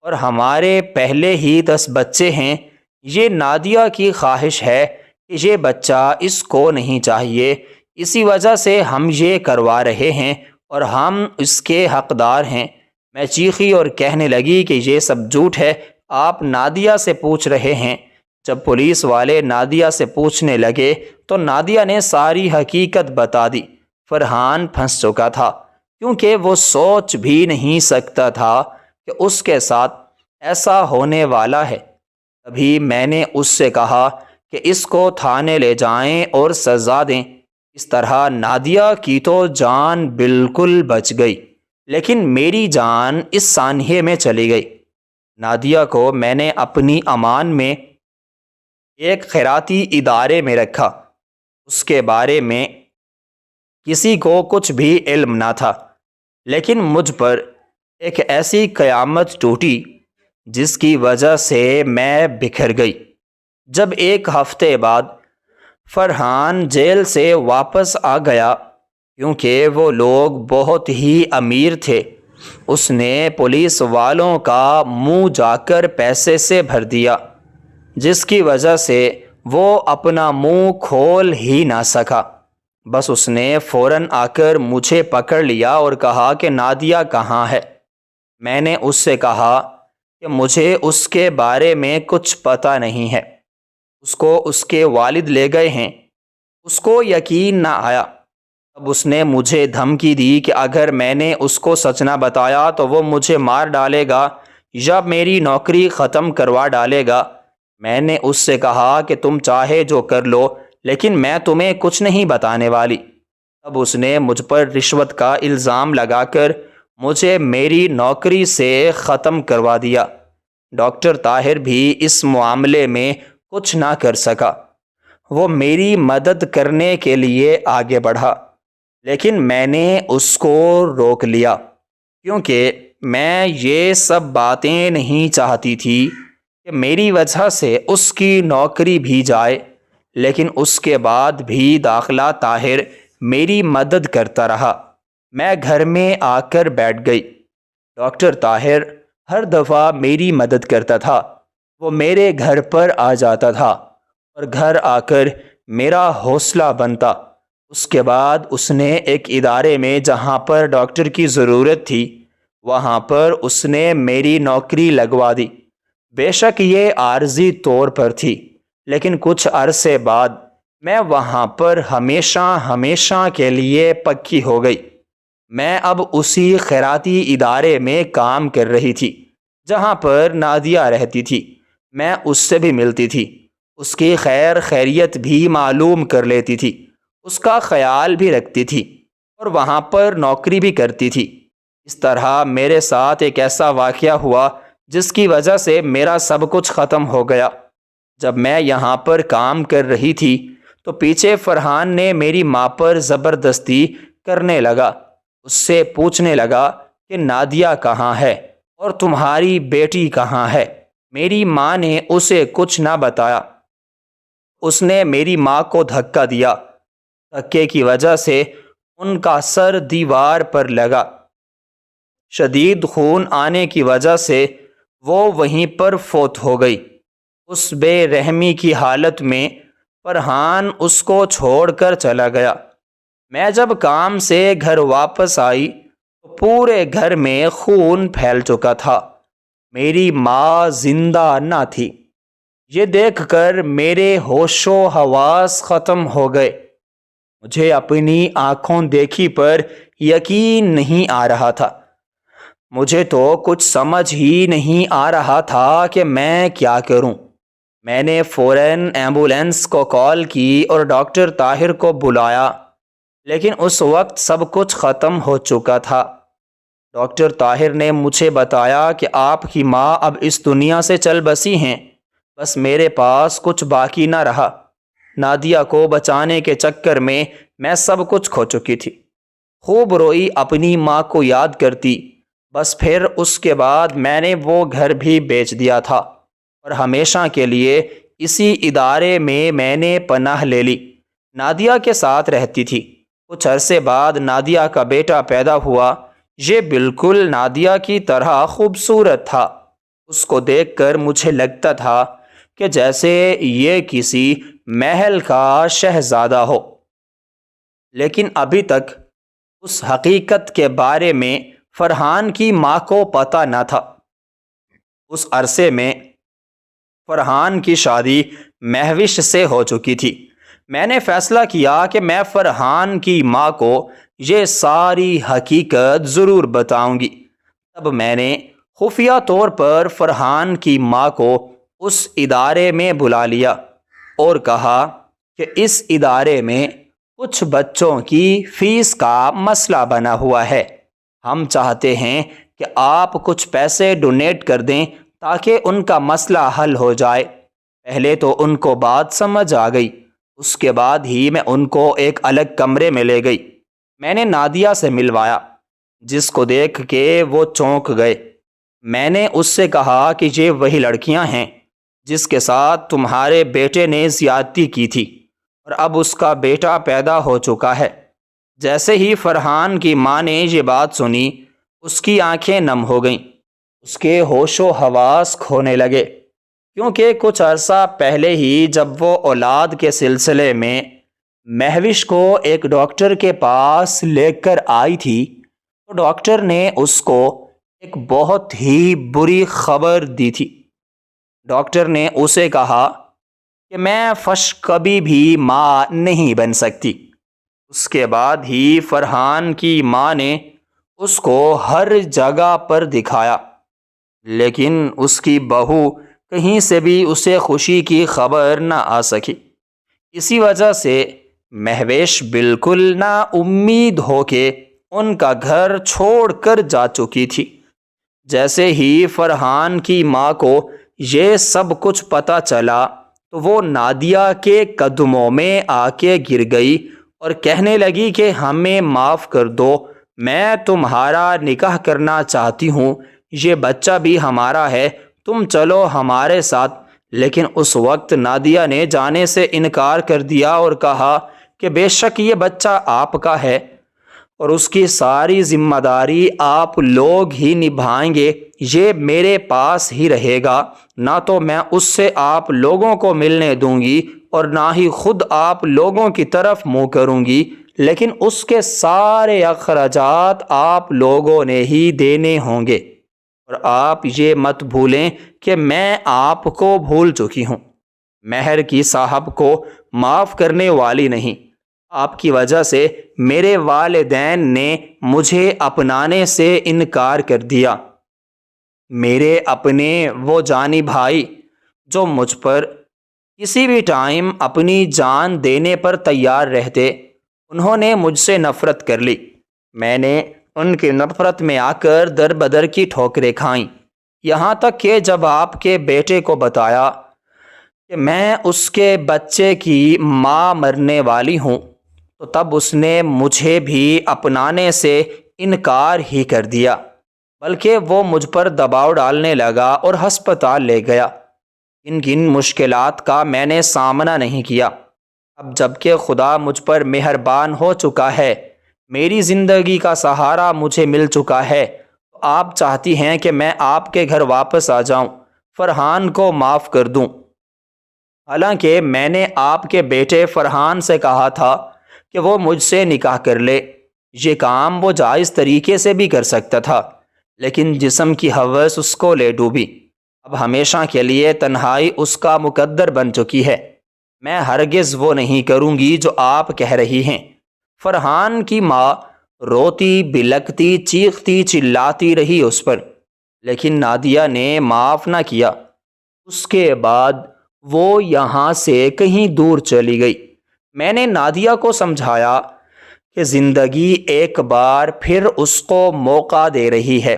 اور ہمارے پہلے ہی 10 بچے ہیں۔ یہ نادیہ کی خواہش ہے کہ یہ بچہ اس کو نہیں چاہیے، اسی وجہ سے ہم یہ کروا رہے ہیں اور ہم اس کے حقدار ہیں۔ میں چیخی اور کہنے لگی کہ یہ سب جھوٹ ہے، آپ نادیہ سے پوچھ رہے ہیں۔ جب پولیس والے نادیہ سے پوچھنے لگے تو نادیہ نے ساری حقیقت بتا دی۔ فرحان پھنس چکا تھا کیونکہ وہ سوچ بھی نہیں سکتا تھا کہ اس کے ساتھ ایسا ہونے والا ہے۔ تبھی میں نے اس سے کہا کہ اس کو تھانے لے جائیں اور سزا دیں۔ اس طرح نادیہ کی تو جان بالکل بچ گئی، لیکن میری جان اس سانحے میں چلی گئی۔ نادیہ کو میں نے اپنی امان میں ایک خیراتی ادارے میں رکھا۔ اس کے بارے میں کسی کو کچھ بھی علم نہ تھا، لیکن مجھ پر ایک ایسی قیامت ٹوٹی جس کی وجہ سے میں بکھر گئی۔ جب ایک ہفتے بعد فرحان جیل سے واپس آ گیا، کیونکہ وہ لوگ بہت ہی امیر تھے، اس نے پولیس والوں کا منہ جا کر پیسے سے بھر دیا، جس کی وجہ سے وہ اپنا منہ کھول ہی نہ سکا۔ بس اس نے فوراً آ کر مجھے پکڑ لیا اور کہا کہ نادیہ کہاں ہے؟ میں نے اس سے کہا کہ مجھے اس کے بارے میں کچھ پتہ نہیں ہے، اس کو اس کے والد لے گئے ہیں۔ اس کو یقین نہ آیا۔ اب اس نے مجھے دھمکی دی کہ اگر میں نے اس کو سچ نہ بتایا تو وہ مجھے مار ڈالے گا یا میری نوکری ختم کروا ڈالے گا۔ میں نے اس سے کہا کہ تم چاہے جو کر لو، لیکن میں تمہیں کچھ نہیں بتانے والی۔ اب اس نے مجھ پر رشوت کا الزام لگا کر مجھے میری نوکری سے ختم کروا دیا۔ ڈاکٹر طاہر بھی اس معاملے میں کچھ نہ کر سکا۔ وہ میری مدد کرنے کے لیے آگے بڑھا، لیکن میں نے اس کو روک لیا کیونکہ میں یہ سب باتیں نہیں چاہتی تھی کہ میری وجہ سے اس کی نوکری بھی جائے، لیکن اس کے بعد بھی داخلہ طاہر میری مدد کرتا رہا۔ میں گھر میں آ کر بیٹھ گئی۔ ڈاکٹر طاہر ہر دفعہ میری مدد کرتا تھا۔ وہ میرے گھر پر آ جاتا تھا اور گھر آ کر میرا حوصلہ بنتا۔ اس کے بعد اس نے ایک ادارے میں جہاں پر ڈاکٹر کی ضرورت تھی وہاں پر اس نے میری نوکری لگوا دی۔ بے شک یہ عارضی طور پر تھی، لیکن کچھ عرصے بعد میں وہاں پر ہمیشہ کے لیے پکی ہو گئی۔ میں اب اسی خیراتی ادارے میں کام کر رہی تھی جہاں پر نادیہ رہتی تھی۔ میں اس سے بھی ملتی تھی، اس کی خیر خیریت بھی معلوم کر لیتی تھی، اس کا خیال بھی رکھتی تھی اور وہاں پر نوکری بھی کرتی تھی۔ اس طرح میرے ساتھ ایک ایسا واقعہ ہوا جس کی وجہ سے میرا سب کچھ ختم ہو گیا۔ جب میں یہاں پر کام کر رہی تھی تو پیچھے فرحان نے میری ماں پر زبردستی کرنے لگا۔ اس سے پوچھنے لگا کہ نادیہ کہاں ہے اور تمہاری بیٹی کہاں ہے؟ میری ماں نے اسے کچھ نہ بتایا۔ اس نے میری ماں کو دھکا دیا۔ دھکے کی وجہ سے ان کا سر دیوار پر لگا۔ شدید خون آنے کی وجہ سے وہ وہیں پر فوت ہو گئی۔ اس بے رحمی کی حالت میں فرحان اس کو چھوڑ کر چلا گیا۔ میں جب کام سے گھر واپس آئی تو پورے گھر میں خون پھیل چکا تھا۔ میری ماں زندہ نہ تھی۔ یہ دیکھ کر میرے ہوش و حواس ختم ہو گئے۔ مجھے اپنی آنکھوں دیکھی پر یقین نہیں آ رہا تھا۔ مجھے تو کچھ سمجھ ہی نہیں آ رہا تھا کہ میں کیا کروں۔ میں نے فوراً ایمبولینس کو کال کی اور ڈاکٹر طاہر کو بلایا، لیکن اس وقت سب کچھ ختم ہو چکا تھا۔ ڈاکٹر طاہر نے مجھے بتایا کہ آپ کی ماں اب اس دنیا سے چل بسی ہیں، بس میرے پاس کچھ باقی نہ رہا۔ نادیہ کو بچانے کے چکر میں میں سب کچھ کھو چکی تھی۔ خوب روئی، اپنی ماں کو یاد کرتی۔ بس پھر اس کے بعد میں نے وہ گھر بھی بیچ دیا تھا اور ہمیشہ کے لیے اسی ادارے میں نے پناہ لے لی۔ نادیہ کے ساتھ رہتی تھی۔ کچھ عرصے بعد نادیہ کا بیٹا پیدا ہوا۔ یہ بالکل نادیہ کی طرح خوبصورت تھا۔ اس کو دیکھ کر مجھے لگتا تھا کہ جیسے یہ کسی محل کا شہزادہ ہو، لیکن ابھی تک اس حقیقت کے بارے میں فرحان کی ماں کو پتہ نہ تھا۔ اس عرصے میں فرحان کی شادی مہوش سے ہو چکی تھی۔ میں نے فیصلہ کیا کہ میں فرحان کی ماں کو یہ ساری حقیقت ضرور بتاؤں گی۔ تب میں نے خفیہ طور پر فرحان کی ماں کو اس ادارے میں بلا لیا اور کہا کہ اس ادارے میں کچھ بچوں کی فیس کا مسئلہ بنا ہوا ہے۔ ہم چاہتے ہیں کہ آپ کچھ پیسے ڈونیٹ کر دیں تاکہ ان کا مسئلہ حل ہو جائے۔ پہلے تو ان کو بات سمجھ آ گئی۔ اس کے بعد ہی میں ان کو ایک الگ کمرے میں لے گئی۔ میں نے نادیہ سے ملوایا، جس کو دیکھ کے وہ چونک گئے۔ میں نے اس سے کہا کہ یہ وہی لڑکیاں ہیں جس کے ساتھ تمہارے بیٹے نے زیادتی کی تھی اور اب اس کا بیٹا پیدا ہو چکا ہے۔ جیسے ہی فرحان کی ماں نے یہ بات سنی، اس کی آنکھیں نم ہو گئیں، اس کے ہوش و حواس کھونے لگے، کیونکہ کچھ عرصہ پہلے ہی جب وہ اولاد کے سلسلے میں مہوش کو ایک ڈاکٹر کے پاس لے کر آئی تھی تو ڈاکٹر نے اس کو ایک بہت ہی بری خبر دی تھی۔ ڈاکٹر نے اسے کہا کہ میں فش کبھی بھی ماں نہیں بن سکتی۔ اس کے بعد ہی فرحان کی ماں نے اس کو ہر جگہ پر دکھایا، لیکن اس کی بہو کہیں سے بھی اسے خوشی کی خبر نہ آ سکی۔ اسی وجہ سے مہوش بالکل نا امید ہو کے ان کا گھر چھوڑ کر جا چکی تھی۔ جیسے ہی فرحان کی ماں کو یہ سب کچھ پتہ چلا تو وہ نادیہ کے قدموں میں آ کے گر گئی اور کہنے لگی کہ ہمیں معاف کر دو، میں تمہارا نکاح کرنا چاہتی ہوں، یہ بچہ بھی ہمارا ہے، تم چلو ہمارے ساتھ۔ لیکن اس وقت نادیہ نے جانے سے انکار کر دیا اور کہا کہ بے شک یہ بچہ آپ کا ہے اور اس کی ساری ذمہ داری آپ لوگ ہی نبھائیں گے، یہ میرے پاس ہی رہے گا، نہ تو میں اس سے آپ لوگوں کو ملنے دوں گی اور نہ ہی خود آپ لوگوں کی طرف منہ کروں گی، لیکن اس کے سارے اخراجات آپ لوگوں نے ہی دینے ہوں گے۔ اور آپ یہ مت بھولیں کہ میں آپ کو بھول چکی ہوں، مہر کی صاحب کو معاف کرنے والی نہیں۔ آپ کی وجہ سے میرے والدین نے مجھے اپنانے سے انکار کر دیا۔ میرے اپنے وہ جانی بھائی جو مجھ پر کسی بھی ٹائم اپنی جان دینے پر تیار رہتے، انہوں نے مجھ سے نفرت کر لی۔ میں نے ان کی نفرت میں آ کر در بدر کی ٹھوکریں کھائیں، یہاں تک کہ جب آپ کے بیٹے کو بتایا کہ میں اس کے بچے کی ماں مرنے والی ہوں، تو تب اس نے مجھے بھی اپنانے سے انکار ہی کر دیا، بلکہ وہ مجھ پر دباؤ ڈالنے لگا اور ہسپتال لے گیا۔ کن مشکلات کا میں نے سامنا نہیں کیا۔ اب جب کہ خدا مجھ پر مہربان ہو چکا ہے، میری زندگی کا سہارا مجھے مل چکا ہے، تو آپ چاہتی ہیں کہ میں آپ کے گھر واپس آ جاؤں، فرحان کو معاف کر دوں۔ حالانکہ میں نے آپ کے بیٹے فرحان سے کہا تھا کہ وہ مجھ سے نکاح کر لے، یہ کام وہ جائز طریقے سے بھی کر سکتا تھا، لیکن جسم کی ہوس اس کو لے ڈوبی۔ اب ہمیشہ کے لیے تنہائی اس کا مقدر بن چکی ہے۔ میں ہرگز وہ نہیں کروں گی جو آپ کہہ رہی ہیں۔ فرحان کی ماں روتی بلکتی چیختی چلاتی رہی اس پر، لیکن نادیہ نے معاف نہ کیا۔ اس کے بعد وہ یہاں سے کہیں دور چلی گئی۔ میں نے نادیہ کو سمجھایا کہ زندگی ایک بار پھر اس کو موقع دے رہی ہے،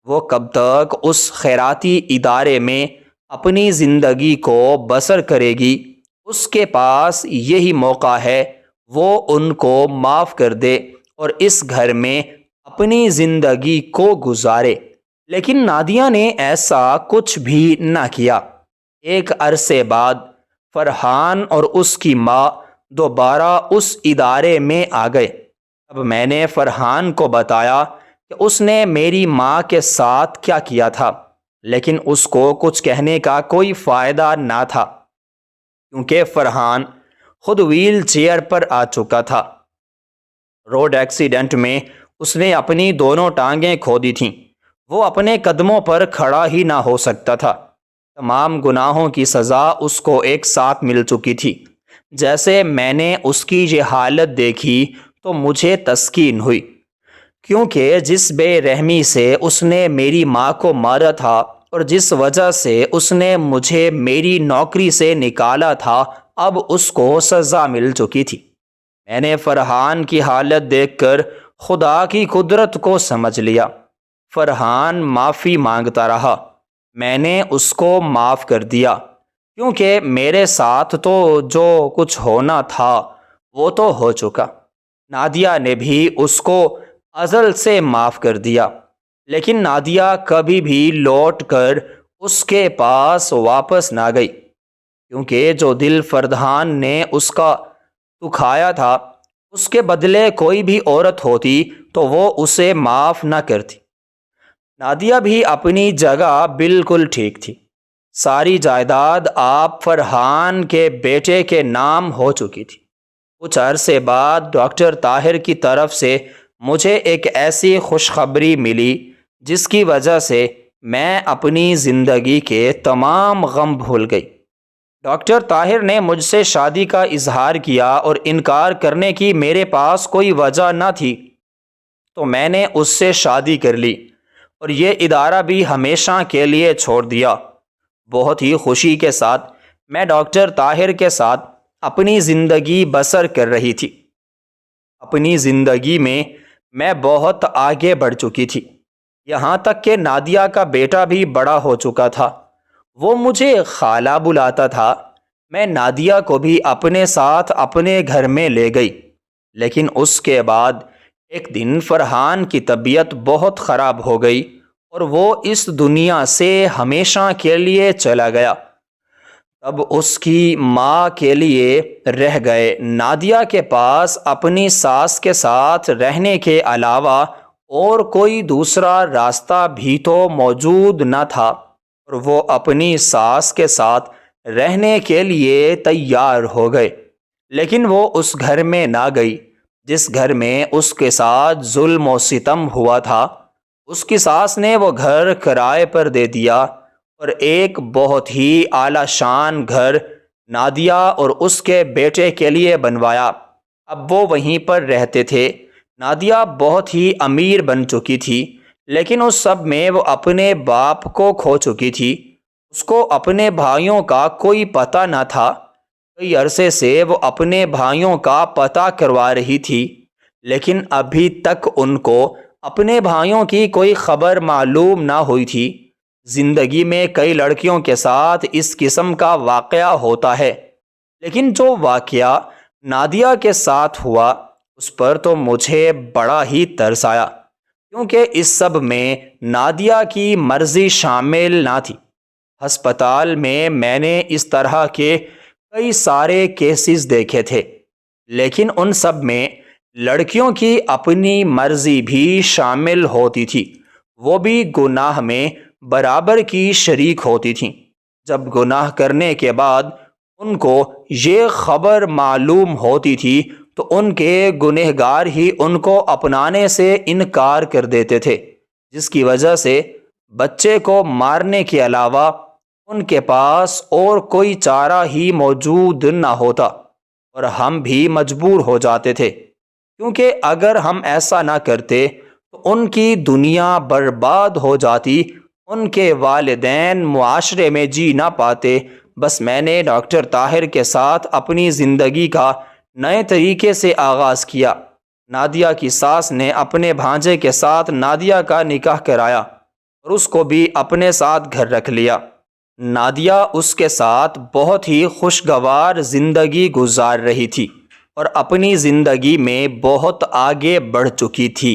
وہ کب تک اس خیراتی ادارے میں اپنی زندگی کو بسر کرے گی، اس کے پاس یہی موقع ہے، وہ ان کو معاف کر دے اور اس گھر میں اپنی زندگی کو گزارے۔ لیکن نادیہ نے ایسا کچھ بھی نہ کیا۔ ایک عرصے بعد فرحان اور اس کی ماں دوبارہ اس ادارے میں آ گئے۔ اب میں نے فرحان کو بتایا کہ اس نے میری ماں کے ساتھ کیا کیا تھا، لیکن اس کو کچھ کہنے کا کوئی فائدہ نہ تھا، کیونکہ فرحان خود ویل چیئر پر آ چکا تھا۔ روڈ ایکسیڈنٹ میں اس نے اپنی دونوں ٹانگیں کھو دی تھیں، وہ اپنے قدموں پر کھڑا ہی نہ ہو سکتا تھا۔ تمام گناہوں کی سزا اس کو ایک ساتھ مل چکی تھی۔ جیسے میں نے اس کی یہ حالت دیکھی تو مجھے تسکین ہوئی، کیونکہ جس بے رحمی سے اس نے میری ماں کو مارا تھا اور جس وجہ سے اس نے مجھے میری نوکری سے نکالا تھا، اب اس کو سزا مل چکی تھی۔ میں نے فرحان کی حالت دیکھ کر خدا کی قدرت کو سمجھ لیا۔ فرحان معافی مانگتا رہا، میں نے اس کو معاف کر دیا، کیونکہ میرے ساتھ تو جو کچھ ہونا تھا وہ تو ہو چکا۔ نادیہ نے بھی اس کو ازل سے معاف کر دیا، لیکن نادیہ کبھی بھی لوٹ کر اس کے پاس واپس نہ گئی، کیونکہ جو دل فرحان نے اس کا دکھایا تھا، اس کے بدلے کوئی بھی عورت ہوتی تو وہ اسے معاف نہ کرتی۔ نادیہ بھی اپنی جگہ بالکل ٹھیک تھی۔ ساری جائیداد آپ فرحان کے بیٹے کے نام ہو چکی تھی۔ کچھ عرصے بعد ڈاکٹر طاہر کی طرف سے مجھے ایک ایسی خوشخبری ملی جس کی وجہ سے میں اپنی زندگی کے تمام غم بھول گئی۔ ڈاکٹر طاہر نے مجھ سے شادی کا اظہار کیا اور انکار کرنے کی میرے پاس کوئی وجہ نہ تھی، تو میں نے اس سے شادی کر لی اور یہ ادارہ بھی ہمیشہ کے لیے چھوڑ دیا۔ بہت ہی خوشی کے ساتھ میں ڈاکٹر طاہر کے ساتھ اپنی زندگی بسر کر رہی تھی۔ اپنی زندگی میں بہت آگے بڑھ چکی تھی، یہاں تک کہ نادیہ کا بیٹا بھی بڑا ہو چکا تھا۔ وہ مجھے خالہ بلاتا تھا۔ میں نادیہ کو بھی اپنے ساتھ اپنے گھر میں لے گئی، لیکن اس کے بعد ایک دن فرحان کی طبیعت بہت خراب ہو گئی اور وہ اس دنیا سے ہمیشہ کے لیے چلا گیا۔ تب اس کی ماں کے لیے رہ گئے نادیہ کے پاس اپنی ساس کے ساتھ رہنے کے علاوہ اور کوئی دوسرا راستہ بھی تو موجود نہ تھا، اور وہ اپنی ساس کے ساتھ رہنے کے لیے تیار ہو گئے، لیکن وہ اس گھر میں نہ گئی جس گھر میں اس کے ساتھ ظلم و ستم ہوا تھا۔ اس کی ساس نے وہ گھر کرائے پر دے دیا اور ایک بہت ہی اعلیٰ شان گھر نادیہ اور اس کے بیٹے کے لیے بنوایا۔ اب وہ وہیں پر رہتے تھے۔ نادیہ بہت ہی امیر بن چکی تھی، لیکن اس سب میں وہ اپنے باپ کو کھو چکی تھی۔ اس کو اپنے بھائیوں کا کوئی پتہ نہ تھا۔ کئی عرصے سے وہ اپنے بھائیوں کا پتہ کروا رہی تھی، لیکن ابھی تک ان کو اپنے بھائیوں کی کوئی خبر معلوم نہ ہوئی تھی۔ زندگی میں کئی لڑکیوں کے ساتھ اس قسم کا واقعہ ہوتا ہے، لیکن جو واقعہ نادیہ کے ساتھ ہوا اس پر تو مجھے بڑا ہی ترس آیا، کیونکہ اس سب میں نادیہ کی مرضی شامل نہ تھی۔ ہسپتال میں نے اس طرح کے کئی سارے کیسز دیکھے تھے، لیکن ان سب میں لڑکیوں کی اپنی مرضی بھی شامل ہوتی تھی، وہ بھی گناہ میں برابر کی شریک ہوتی تھیں۔ جب گناہ کرنے کے بعد ان کو یہ خبر معلوم ہوتی تھی تو ان کے گنہگار ہی ان کو اپنانے سے انکار کر دیتے تھے، جس کی وجہ سے بچے کو مارنے کے علاوہ ان کے پاس اور کوئی چارہ ہی موجود نہ ہوتا، اور ہم بھی مجبور ہو جاتے تھے، کیونکہ اگر ہم ایسا نہ کرتے تو ان کی دنیا برباد ہو جاتی، ان کے والدین معاشرے میں جی نہ پاتے۔ بس میں نے ڈاکٹر طاہر کے ساتھ اپنی زندگی کا نئے طریقے سے آغاز کیا۔ نادیہ کی ساس نے اپنے بھانجے کے ساتھ نادیہ کا نکاح کرایا اور اس کو بھی اپنے ساتھ گھر رکھ لیا۔ نادیہ اس کے ساتھ بہت ہی خوشگوار زندگی گزار رہی تھی اور اپنی زندگی میں بہت آگے بڑھ چکی تھی۔